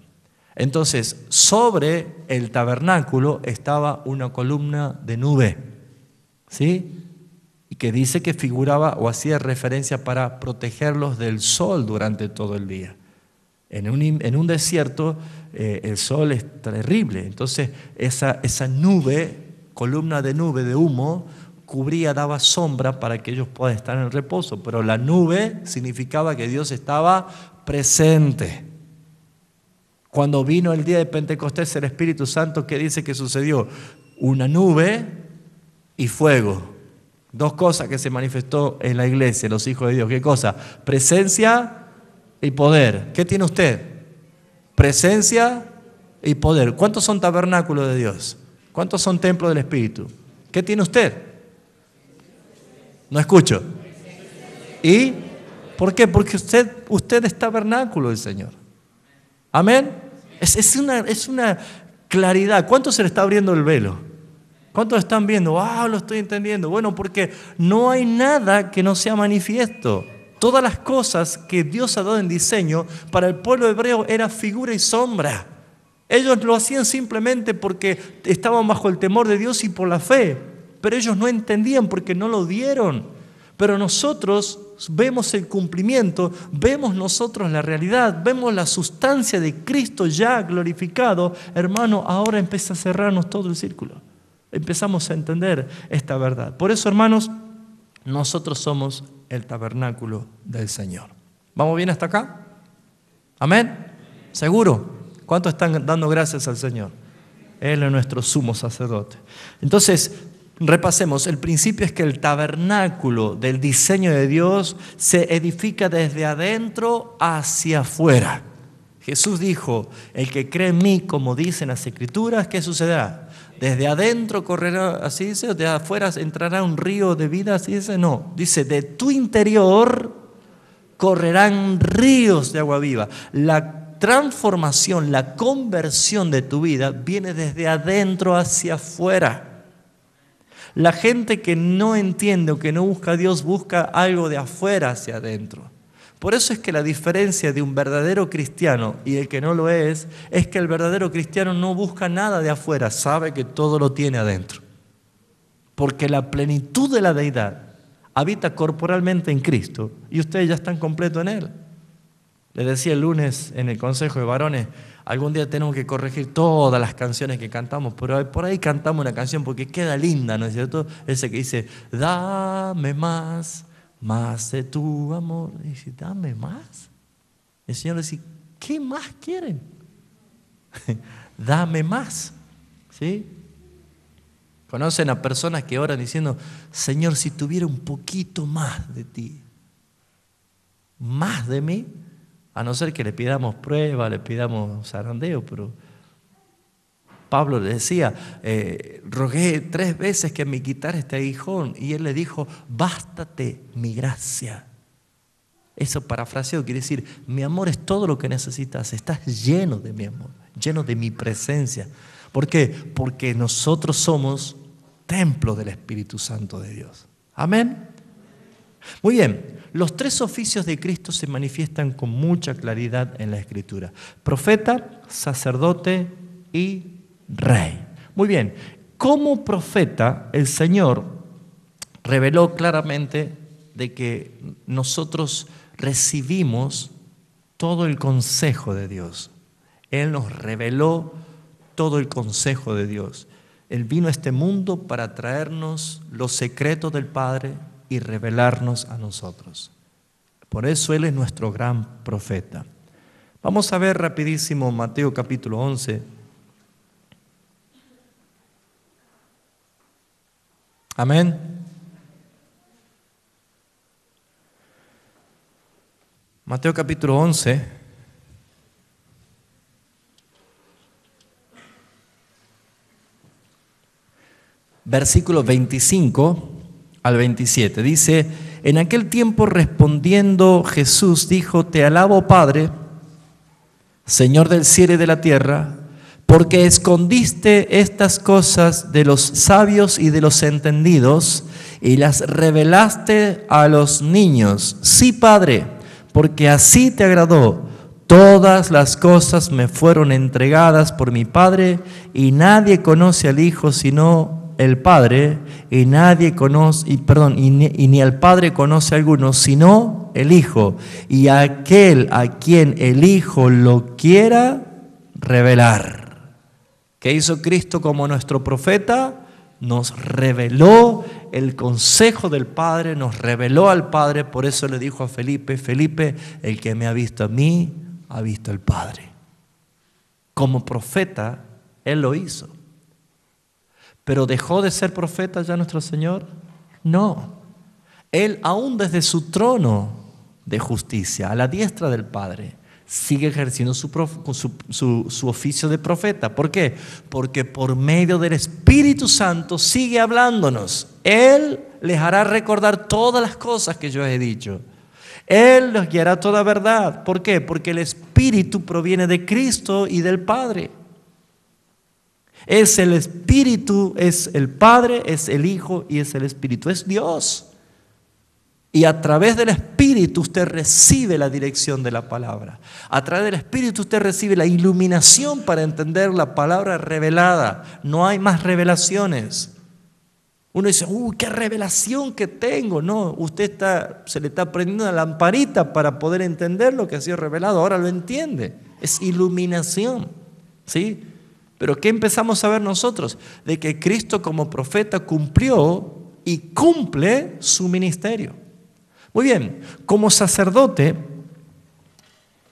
Entonces, sobre el tabernáculo estaba una columna de nube, ¿sí? Y que dice que figuraba o hacía referencia para protegerlos del sol durante todo el día. En un desierto el sol es terrible, entonces esa nube, columna de nube de humo, cubría, daba sombra para que ellos puedan estar en reposo, pero la nube significaba que Dios estaba presente. Cuando vino el día de Pentecostés, el Espíritu Santo, ¿qué dice que sucedió? Una nube y fuego. Dos cosas que se manifestó en la iglesia, los hijos de Dios. ¿Qué cosa? Presencia y poder. ¿Qué tiene usted? Presencia y poder. ¿Cuántos son tabernáculos de Dios? ¿Cuántos son templos del Espíritu? ¿Qué tiene usted? No escucho. ¿Y por qué? Porque usted es tabernáculo del Señor. Amén. Es una claridad. ¿Cuántos se le está abriendo el velo? ¿Cuántos están viendo? Lo estoy entendiendo. Bueno, porque no hay nada que no sea manifiesto. Todas las cosas que Dios ha dado en diseño para el pueblo hebreo era figura y sombra. Ellos lo hacían simplemente porque estaban bajo el temor de Dios y por la fe. Pero ellos no entendían porque no lo dieron. Pero nosotros vemos el cumplimiento, vemos nosotros la realidad, vemos la sustancia de Cristo ya glorificado. Hermano, ahora empieza a cerrarnos todo el círculo. Empezamos a entender esta verdad. Por eso, hermanos, nosotros somos el tabernáculo del Señor. ¿Vamos bien hasta acá? ¿Amén? ¿Seguro? ¿Cuántos están dando gracias al Señor? Él es nuestro sumo sacerdote. Entonces, repasemos. El principio es que el tabernáculo del diseño de Dios se edifica desde adentro hacia afuera. Jesús dijo, el que cree en mí, como dicen las Escrituras, ¿qué sucederá? Desde adentro correrá, así dice, o de afuera entrará un río de vida, así dice, no. Dice, de tu interior correrán ríos de agua viva. La transformación, la conversión de tu vida viene desde adentro hacia afuera. La gente que no entiende o que no busca a Dios busca algo de afuera hacia adentro. Por eso es que la diferencia de un verdadero cristiano y el que no lo es que el verdadero cristiano no busca nada de afuera, sabe que todo lo tiene adentro. Porque la plenitud de la deidad habita corporalmente en Cristo y ustedes ya están completos en Él. Les decía el lunes en el Consejo de Varones, algún día tenemos que corregir todas las canciones que cantamos, pero por ahí cantamos una canción porque queda linda, ¿no es cierto? Ese que dice, dame más de tu amor. Y dice, dame más. El Señor le dice, ¿qué más quieren? Dame más. ¿Sí? Conocen a personas que oran diciendo, Señor, si tuviera un poquito más de ti, más de mí, a no ser que le pidamos prueba, le pidamos zarandeo, pero Pablo le decía, rogué 3 veces que me quitara este aguijón, y él le dijo, bástate mi gracia. Eso parafraseo quiere decir, mi amor es todo lo que necesitas, estás lleno de mi amor, lleno de mi presencia. ¿Por qué? Porque nosotros somos templo del Espíritu Santo de Dios. Amén. Muy bien, los 3 oficios de Cristo se manifiestan con mucha claridad en la Escritura: profeta, sacerdote y rey. Muy bien, como profeta, el Señor reveló claramente de que nosotros recibimos todo el consejo de Dios. Él nos reveló todo el consejo de Dios. Él vino a este mundo para traernos los secretos del Padre y revelarnos a nosotros. Por eso Él es nuestro gran profeta. Vamos a ver rapidísimo Mateo capítulo 11. Amén. Mateo capítulo 11. Versículos 25 al 27. Dice, en aquel tiempo respondiendo Jesús dijo, te alabo Padre, Señor del cielo y de la tierra, porque escondiste estas cosas de los sabios y de los entendidos y las revelaste a los niños. Sí, Padre, porque así te agradó. Todas las cosas me fueron entregadas por mi Padre y nadie conoce al Hijo sino el Padre, y nadie conoce, y ni el Padre conoce a alguno, sino el Hijo, y aquel a quien el Hijo lo quiera revelar. ¿Qué hizo Cristo como nuestro profeta? Nos reveló el consejo del Padre, nos reveló al Padre. Por eso le dijo a Felipe, Felipe, el que me ha visto a mí, ha visto al Padre. Como profeta, Él lo hizo. ¿Pero dejó de ser profeta ya nuestro Señor? No. Él, aún desde su trono de justicia, a la diestra del Padre, sigue ejerciendo su oficio de profeta. ¿Por qué? Porque por medio del Espíritu Santo sigue hablándonos. Él les hará recordar todas las cosas que yo he dicho. Él los guiará a toda verdad. ¿Por qué? Porque el Espíritu proviene de Cristo y del Padre. Es el Espíritu, es el Padre, es el Hijo y es el Espíritu. Es Dios. Y a través del Espíritu usted recibe la dirección de la palabra. A través del Espíritu usted recibe la iluminación para entender la palabra revelada. No hay más revelaciones. Uno dice, qué revelación que tengo. No, usted se le está prendiendo una lamparita para poder entender lo que ha sido revelado. Ahora lo entiende. Es iluminación. ¿Sí? Pero ¿qué empezamos a ver nosotros? De que Cristo como profeta cumplió y cumple su ministerio. Muy bien, como sacerdote,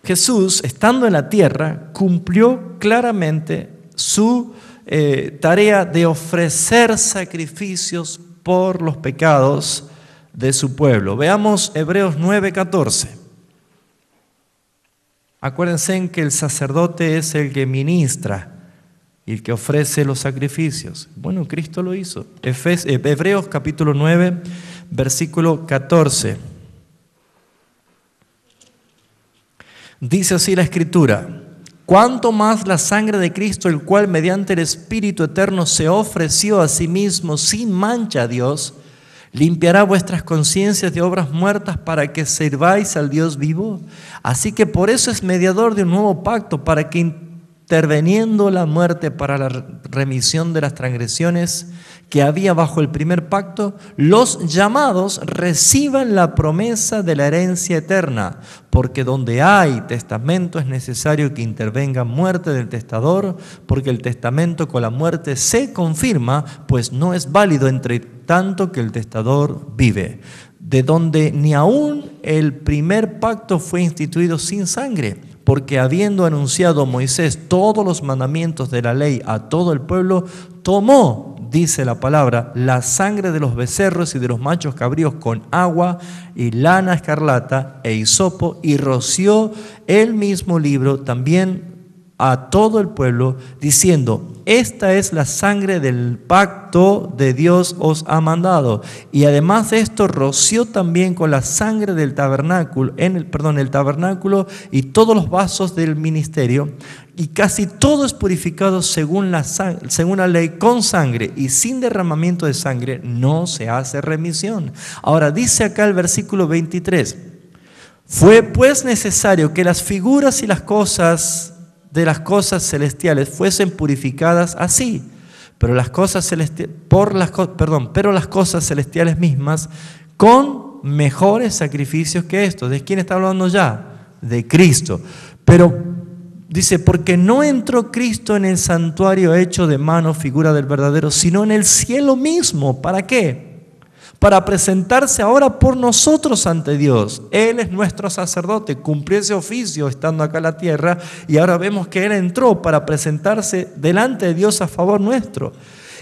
Jesús, estando en la tierra, cumplió claramente su tarea de ofrecer sacrificios por los pecados de su pueblo. Veamos Hebreos 9:14. Acuérdense en que el sacerdote es el que ministra y el que ofrece los sacrificios. Bueno, Cristo lo hizo. Hebreos capítulo 9, versículo 14. Dice así la Escritura: cuánto más la sangre de Cristo, el cual mediante el Espíritu eterno se ofreció a sí mismo sin mancha a Dios, limpiará vuestras conciencias de obras muertas para que sirváis al Dios vivo. Así que por eso es mediador de un nuevo pacto, para que interviniendo la muerte para la remisión de las transgresiones que había bajo el primer pacto, los llamados reciban la promesa de la herencia eterna, porque donde hay testamento es necesario que intervenga muerte del testador, porque el testamento con la muerte se confirma, pues no es válido entre tanto que el testador vive, de donde ni aún el primer pacto fue instituido sin sangre, porque habiendo anunciado Moisés todos los mandamientos de la ley a todo el pueblo, tomó, dice la palabra, la sangre de los becerros y de los machos cabríos con agua y lana escarlata e hisopo y roció el mismo libro también a todo el pueblo, diciendo: esta es la sangre del pacto de Dios os ha mandado. Y además de esto, roció también con la sangre del tabernáculo, el tabernáculo y todos los vasos del ministerio. Y casi todo es purificado según la ley con sangre, y sin derramamiento de sangre no se hace remisión. Ahora dice acá el versículo 23: fue pues necesario que las figuras y las cosas de las cosas celestiales fuesen purificadas así, pero las cosas celestiales mismas con mejores sacrificios que estos. ¿De quién está hablando ya? De Cristo. Pero dice: porque no entró Cristo en el santuario hecho de mano, figura del verdadero, sino en el cielo mismo. ¿Para qué? Para presentarse ahora por nosotros ante Dios. Él es nuestro sacerdote, cumplió ese oficio estando acá en la tierra, y ahora vemos que Él entró para presentarse delante de Dios a favor nuestro.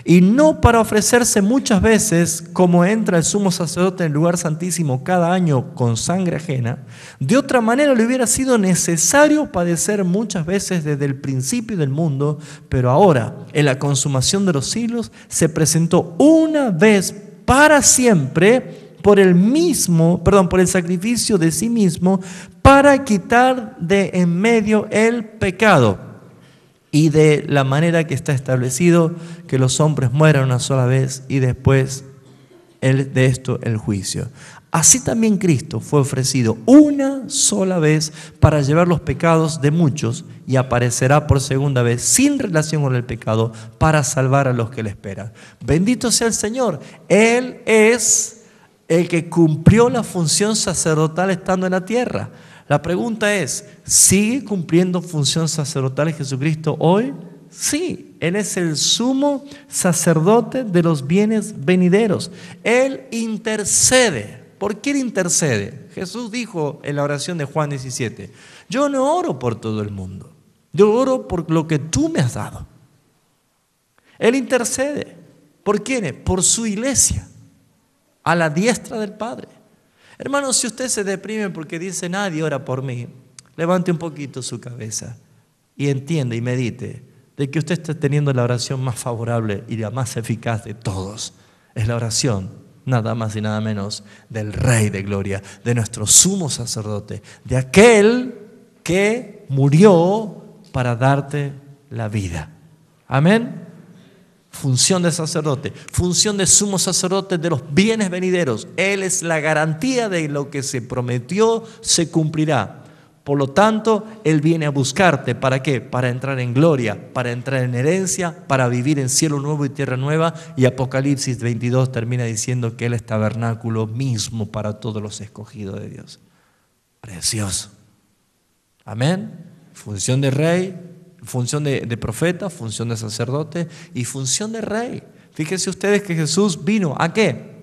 Y no para ofrecerse muchas veces, como entra el sumo sacerdote en el lugar santísimo cada año con sangre ajena. De otra manera le hubiera sido necesario padecer muchas veces desde el principio del mundo, pero ahora, en la consumación de los siglos, se presentó una vez para siempre por el sacrificio de sí mismo, para quitar de en medio el pecado, y de la manera que está establecido que los hombres mueran una sola vez y después de esto el juicio. Así también Cristo fue ofrecido una sola vez para llevar los pecados de muchos, y aparecerá por segunda vez sin relación con el pecado para salvar a los que le esperan. Bendito sea el Señor. Él es el que cumplió la función sacerdotal estando en la tierra. La pregunta es: ¿sigue cumpliendo función sacerdotal Jesucristo hoy? Sí, Él es el sumo sacerdote de los bienes venideros. Él intercede. ¿Por qué Él intercede? Jesús dijo en la oración de Juan 17: yo no oro por todo el mundo, yo oro por lo que tú me has dado. Él intercede. ¿Por quiénes? Por su iglesia, a la diestra del Padre. Hermanos, si usted se deprime porque dice nadie ora por mí, levante un poquito su cabeza y entienda y medite de que usted está teniendo la oración más favorable y la más eficaz de todos. Es la oración, nada más y nada menos, del Rey de Gloria, de nuestro sumo sacerdote, de aquel que murió para darte la vida. Amén. Función de sacerdote, función de sumo sacerdote de los bienes venideros. Él es la garantía de lo que se prometió se cumplirá. Por lo tanto, Él viene a buscarte. ¿Para qué? Para entrar en gloria, para entrar en herencia, para vivir en cielo nuevo y tierra nueva. Y Apocalipsis 22 termina diciendo que Él es tabernáculo mismo para todos los escogidos de Dios. Precioso. Amén. Función de rey, función de profeta, función de sacerdote y función de rey. Fíjense ustedes que Jesús vino ¿a qué?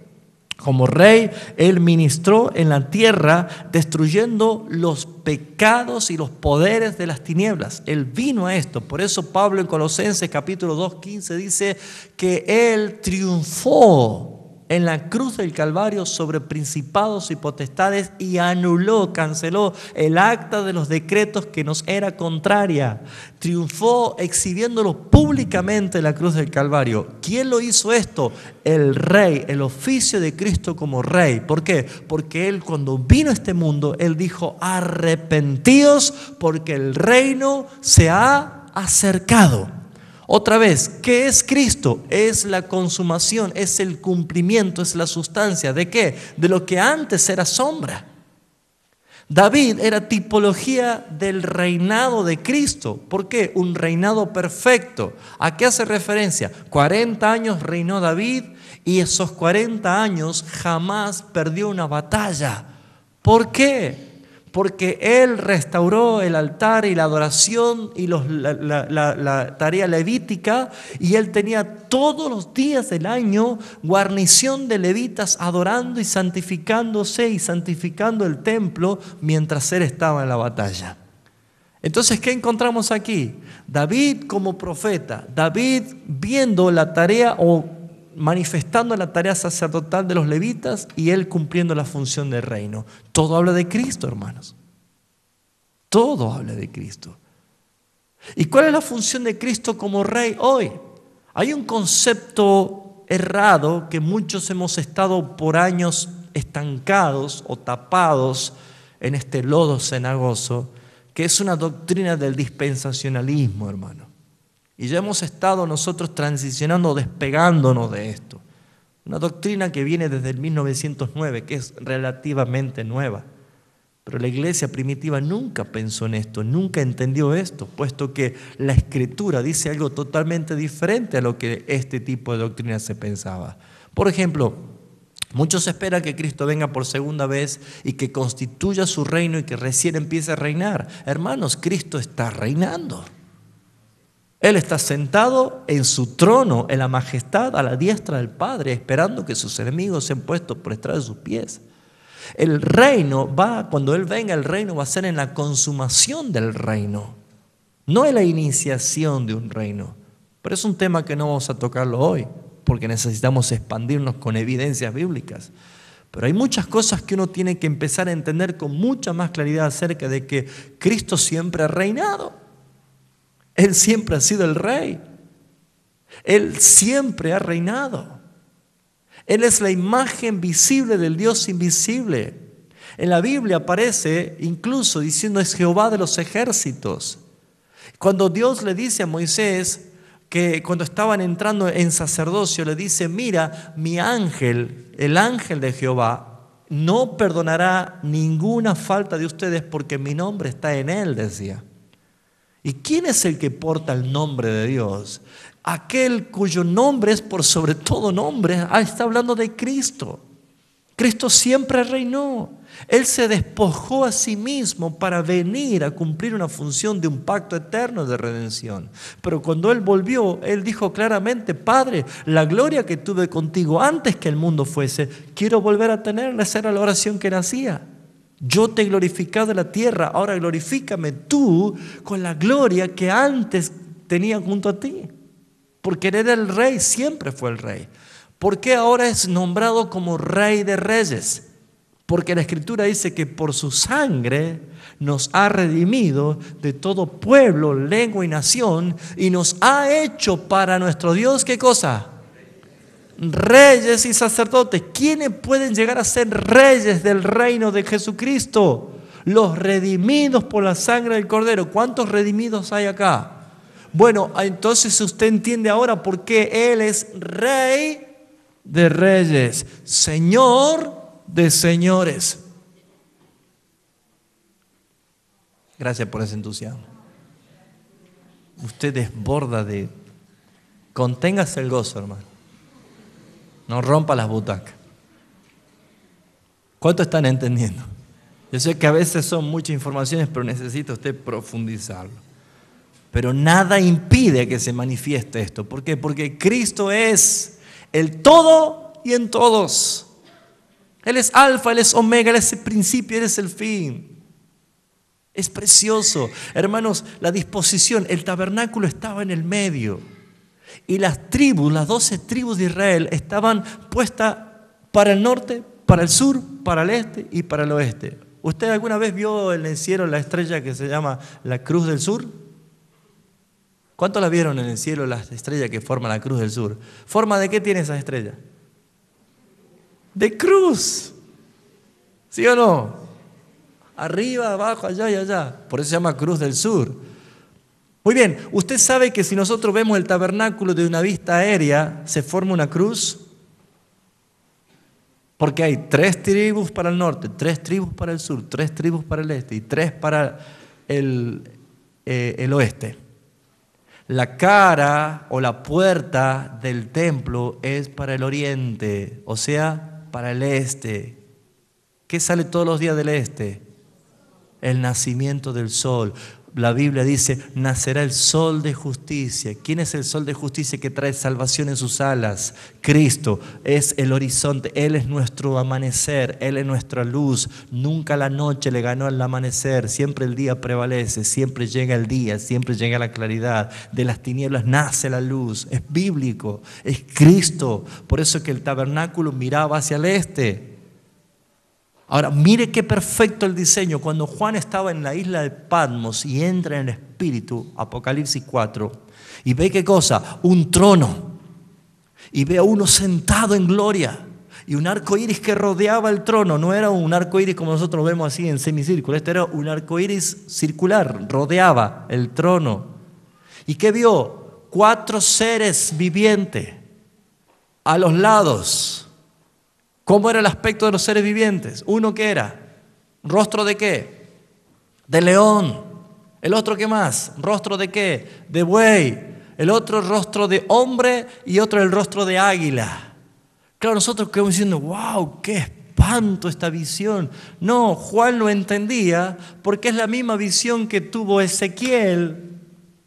Como rey. Él ministró en la tierra destruyendo los pecados y los poderes de las tinieblas. Él vino a esto. Por eso Pablo en Colosenses capítulo 2:15 dice que Él triunfó en la cruz del Calvario sobre principados y potestades y anuló, canceló el acta de los decretos que nos era contraria. Triunfó exhibiéndolo públicamente en la cruz del Calvario. ¿Quién lo hizo esto? El Rey, el oficio de Cristo como Rey. ¿Por qué? Porque Él, cuando vino a este mundo, Él dijo: arrepentíos porque el reino se ha acercado. Otra vez, ¿qué es Cristo? Es la consumación, es el cumplimiento, es la sustancia. ¿De qué? De lo que antes era sombra. David era tipología del reinado de Cristo. ¿Por qué? Un reinado perfecto. ¿A qué hace referencia? 40 años reinó David y esos 40 años jamás perdió una batalla. ¿Por qué? Porque Él restauró el altar y la adoración y la tarea levítica, y Él tenía todos los días del año guarnición de levitas adorando y santificándose y santificando el templo mientras Él estaba en la batalla. Entonces, ¿qué encontramos aquí? David como profeta, David viendo la tarea o manifestando la tarea sacerdotal de los levitas y él cumpliendo la función del reino. Todo habla de Cristo, hermanos. Todo habla de Cristo. ¿Y cuál es la función de Cristo como rey hoy? Hay un concepto errado que muchos hemos estado por años estancados o tapados en este lodo cenagoso, que es una doctrina del dispensacionalismo, hermano. Y ya hemos estado nosotros transicionando, despegándonos de esto. Una doctrina que viene desde el 1909, que es relativamente nueva. Pero la iglesia primitiva nunca pensó en esto, nunca entendió esto, puesto que la Escritura dice algo totalmente diferente a lo que este tipo de doctrina se pensaba. Por ejemplo, muchos esperan que Cristo venga por segunda vez y que constituya su reino y que recién empiece a reinar. Hermanos, Cristo está reinando. Él está sentado en su trono, en la majestad, a la diestra del Padre, esperando que sus enemigos sean puestos por estrado de sus pies. El reino cuando Él venga, el reino va a ser en la consumación del reino, no en la iniciación de un reino. Pero es un tema que no vamos a tocarlo hoy, porque necesitamos expandirnos con evidencias bíblicas. Pero hay muchas cosas que uno tiene que empezar a entender con mucha más claridad acerca de que Cristo siempre ha reinado. Él siempre ha sido el rey. Él siempre ha reinado. Él es la imagen visible del Dios invisible. En la Biblia aparece incluso diciendo es Jehová de los ejércitos. Cuando Dios le dice a Moisés que cuando estaban entrando en sacerdocio le dice, mira, mi ángel, el ángel de Jehová, no perdonará ninguna falta de ustedes porque mi nombre está en él, decía. ¿Y quién es el que porta el nombre de Dios? Aquel cuyo nombre es por sobre todo nombre. Está hablando de Cristo. Cristo siempre reinó. Él se despojó a sí mismo para venir a cumplir una función de un pacto eterno de redención. Pero cuando Él volvió, Él dijo claramente, Padre, la gloria que tuve contigo antes que el mundo fuese, quiero volver a tenerla. Esa era la oración que Él hacía. Yo te he glorificado en la tierra, ahora glorifícame tú con la gloria que antes tenía junto a ti. Porque Él era el rey, siempre fue el rey. ¿Por qué ahora es nombrado como rey de reyes? Porque la Escritura dice que por su sangre nos ha redimido de todo pueblo, lengua y nación y nos ha hecho para nuestro Dios, ¿qué cosa? Reyes y sacerdotes. ¿Quiénes pueden llegar a ser reyes del reino de Jesucristo? Los redimidos por la sangre del Cordero. ¿Cuántos redimidos hay acá? Bueno, entonces usted entiende ahora por qué Él es Rey de reyes, Señor de señores. Gracias por ese entusiasmo. Usted desborda de... Conténgase el gozo, hermano. No rompa las butacas. ¿Cuánto están entendiendo? Yo sé que a veces son muchas informaciones, pero necesita usted profundizarlo. Pero nada impide que se manifieste esto. ¿Por qué? Porque Cristo es el todo y en todos. Él es alfa, Él es omega, Él es el principio, Él es el fin. Es precioso. Hermanos, la disposición, el tabernáculo estaba en el medio. Y las tribus, las 12 tribus de Israel estaban puestas para el norte, para el sur, para el este y para el oeste. ¿Usted alguna vez vio en el cielo la estrella que se llama la Cruz del Sur? ¿Cuántos la vieron en el cielo, las estrellas que forman la Cruz del Sur? ¿Forma de qué tiene esa estrella? De cruz. ¿Sí o no? Arriba, abajo, allá y allá. Por eso se llama Cruz del Sur. Muy bien, usted sabe que si nosotros vemos el tabernáculo de una vista aérea, se forma una cruz. Porque hay 3 tribus para el norte, 3 tribus para el sur, 3 tribus para el este y 3 para el oeste. La cara o la puerta del templo es para el oriente, o sea, para el este. ¿Qué sale todos los días del este? El nacimiento del sol. la Biblia dice, nacerá el sol de justicia. ¿Quién es el sol de justicia que trae salvación en sus alas? Cristo es el horizonte, Él es nuestro amanecer, Él es nuestra luz. Nunca la noche le ganó al amanecer, siempre el día prevalece, siempre llega el día, siempre llega la claridad. De las tinieblas nace la luz, es bíblico, es Cristo. Por eso es que el tabernáculo miraba hacia el este. Ahora, mire qué perfecto el diseño. Cuando Juan estaba en la isla de Patmos y entra en el Espíritu, Apocalipsis 4, y ve qué cosa, un trono, y ve a uno sentado en gloria, y un arco iris que rodeaba el trono. No era un arco iris como nosotros vemos así en semicírculo, este era un arco iris circular, rodeaba el trono. ¿Y qué vio? 4 seres vivientes a los lados. ¿Cómo era el aspecto de los seres vivientes? Uno, ¿qué era? ¿Rostro de qué? De león. ¿El otro qué más? ¿Rostro de qué? De buey. El otro rostro de hombre y otro el rostro de águila. Claro, nosotros quedamos diciendo, wow, qué espanto esta visión. No, Juan lo entendía porque es la misma visión que tuvo Ezequiel.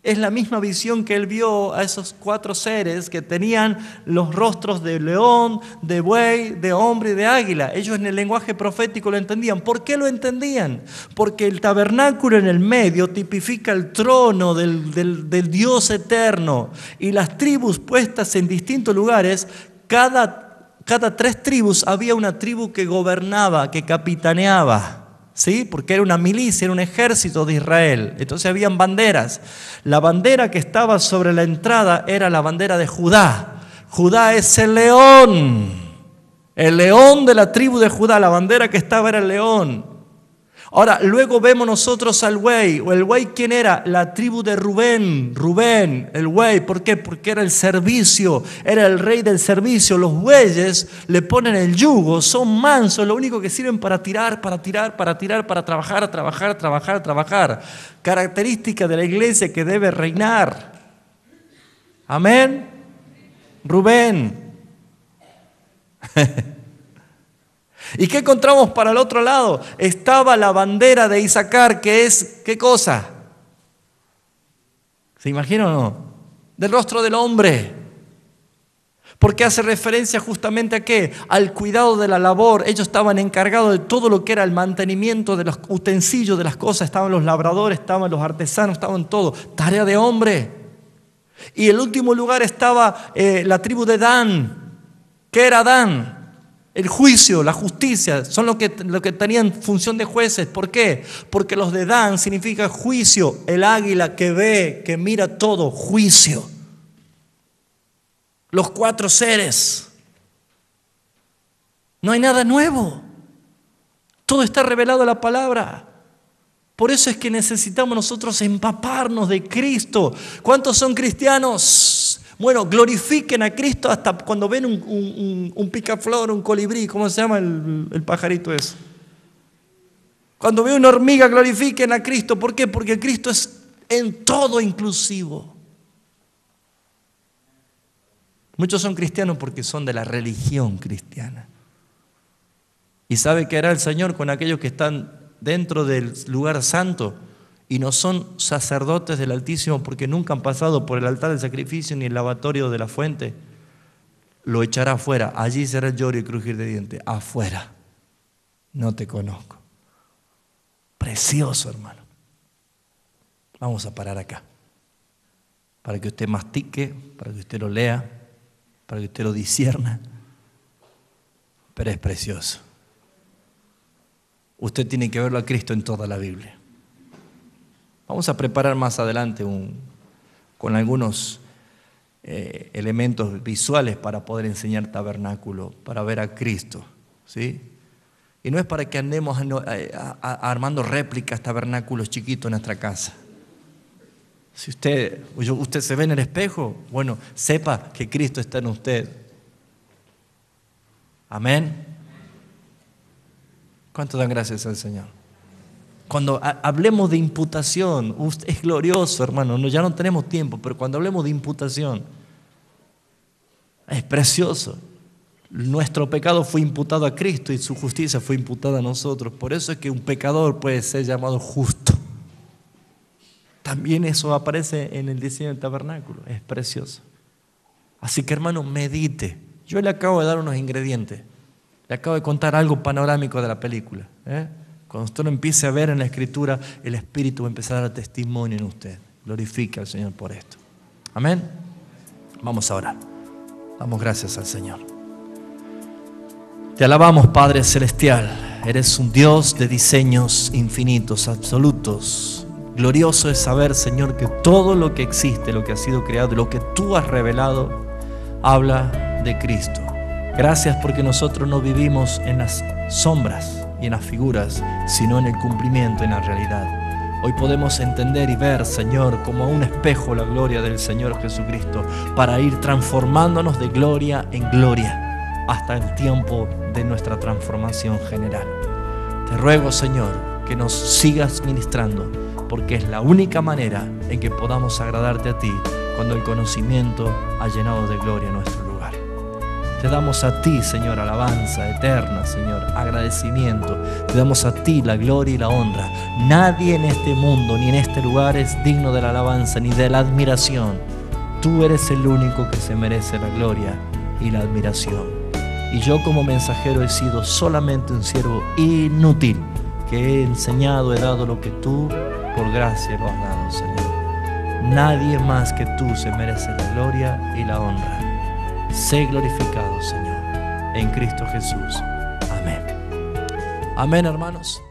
Es la misma visión que él vio a esos 4 seres que tenían los rostros de león, de buey, de hombre y de águila. Ellos en el lenguaje profético lo entendían. ¿Por qué lo entendían? Porque el tabernáculo en el medio tipifica el trono del Dios eterno. Y las tribus puestas en distintos lugares, cada 3 tribus había una tribu que gobernaba, que capitaneaba. ¿Sí? Porque era una milicia, era un ejército de Israel. Entonces habían banderas. La bandera que estaba sobre la entrada era la bandera de Judá. Judá es el león de la tribu de Judá. La bandera que estaba era el león. Ahora, luego vemos nosotros al buey. ¿El buey quién era? La tribu de Rubén. Rubén, el buey. ¿Por qué? Porque era el servicio, era el rey del servicio. Los bueyes le ponen el yugo, son mansos, lo único que sirven para tirar, para trabajar. Característica de la iglesia que debe reinar. Amén. Rubén. ¿Y qué encontramos para el otro lado? Estaba la bandera de Isaacar, que es, ¿qué cosa? ¿Se imaginan o no? Del rostro del hombre. Porque hace referencia justamente a ¿qué? Al cuidado de la labor. Ellos estaban encargados de todo lo que era el mantenimiento de los utensilios, de las cosas. Estaban los labradores, estaban los artesanos, estaban todo. Tarea de hombre. Y en el último lugar estaba la tribu de Dan. ¿Qué era Dan? El juicio, la justicia, son lo que tenían función de jueces. ¿Por qué? Porque los de Dan significa juicio. El águila que ve, que mira todo, juicio. Los 4 seres. No hay nada nuevo. Todo está revelado en la palabra. Por eso es que necesitamos nosotros empaparnos de Cristo. ¿Cuántos son cristianos? Bueno, glorifiquen a Cristo hasta cuando ven un picaflor, un colibrí, ¿cómo se llama el pajarito ese? Cuando ven una hormiga, glorifiquen a Cristo. ¿Por qué? Porque Cristo es en todo inclusivo. Muchos son cristianos porque son de la religión cristiana. ¿Y sabe qué hará el Señor con aquellos que están dentro del lugar santo y no son sacerdotes del Altísimo porque nunca han pasado por el altar del sacrificio ni el lavatorio de la fuente? Lo echará afuera. Allí será el lloro y crujir de dientes. Afuera. No te conozco. Precioso, hermano. Vamos a parar acá. Para que usted mastique, para que usted lo lea, para que usted lo discierna. Pero es precioso. Usted tiene que verlo a Cristo en toda la Biblia. Vamos a preparar más adelante con algunos elementos visuales para poder enseñar tabernáculo, para ver a Cristo, ¿sí? Y no es para que andemos armando réplicas, tabernáculos chiquitos en nuestra casa. Si usted se ve en el espejo, bueno, sepa que Cristo está en usted. Amén. ¿Cuánto dan gracias al Señor? Cuando hablemos de imputación, es glorioso, hermano, ya no tenemos tiempo, pero cuando hablemos de imputación, es precioso. Nuestro pecado fue imputado a Cristo y su justicia fue imputada a nosotros. Por eso es que un pecador puede ser llamado justo. También eso aparece en el diseño del tabernáculo. Es precioso. Así que, hermano, medite. Yo le acabo de dar unos ingredientes. Le acabo de contar algo panorámico de la película. Cuando usted lo empiece a ver en la Escritura, el Espíritu va a empezar a dar testimonio en usted. Glorifique al Señor por esto. Amén. Vamos a orar. Damos gracias al Señor. Te alabamos, Padre Celestial. Eres un Dios de diseños infinitos, absolutos. Glorioso es saber, Señor, que todo lo que existe, lo que ha sido creado, lo que tú has revelado, habla de Cristo. Gracias porque nosotros no vivimos en las sombras y en las figuras, sino en el cumplimiento, en la realidad. Hoy podemos entender y ver, Señor, como a un espejo la gloria del Señor Jesucristo, para ir transformándonos de gloria en gloria hasta el tiempo de nuestra transformación general. Te ruego, Señor, que nos sigas ministrando, porque es la única manera en que podamos agradarte a ti cuando el conocimiento ha llenado de gloria nuestro lugar. Te damos a ti, Señor, alabanza eterna, Señor, agradecimiento. Te damos a ti la gloria y la honra. Nadie en este mundo ni en este lugar es digno de la alabanza ni de la admiración. Tú eres el único que se merece la gloria y la admiración. Y yo como mensajero he sido solamente un siervo inútil, que he enseñado, he dado lo que tú por gracia lo has dado, Señor. Nadie más que tú se merece la gloria y la honra. Sé glorificado, Señor, en Cristo Jesús. Amén. Amén, hermanos.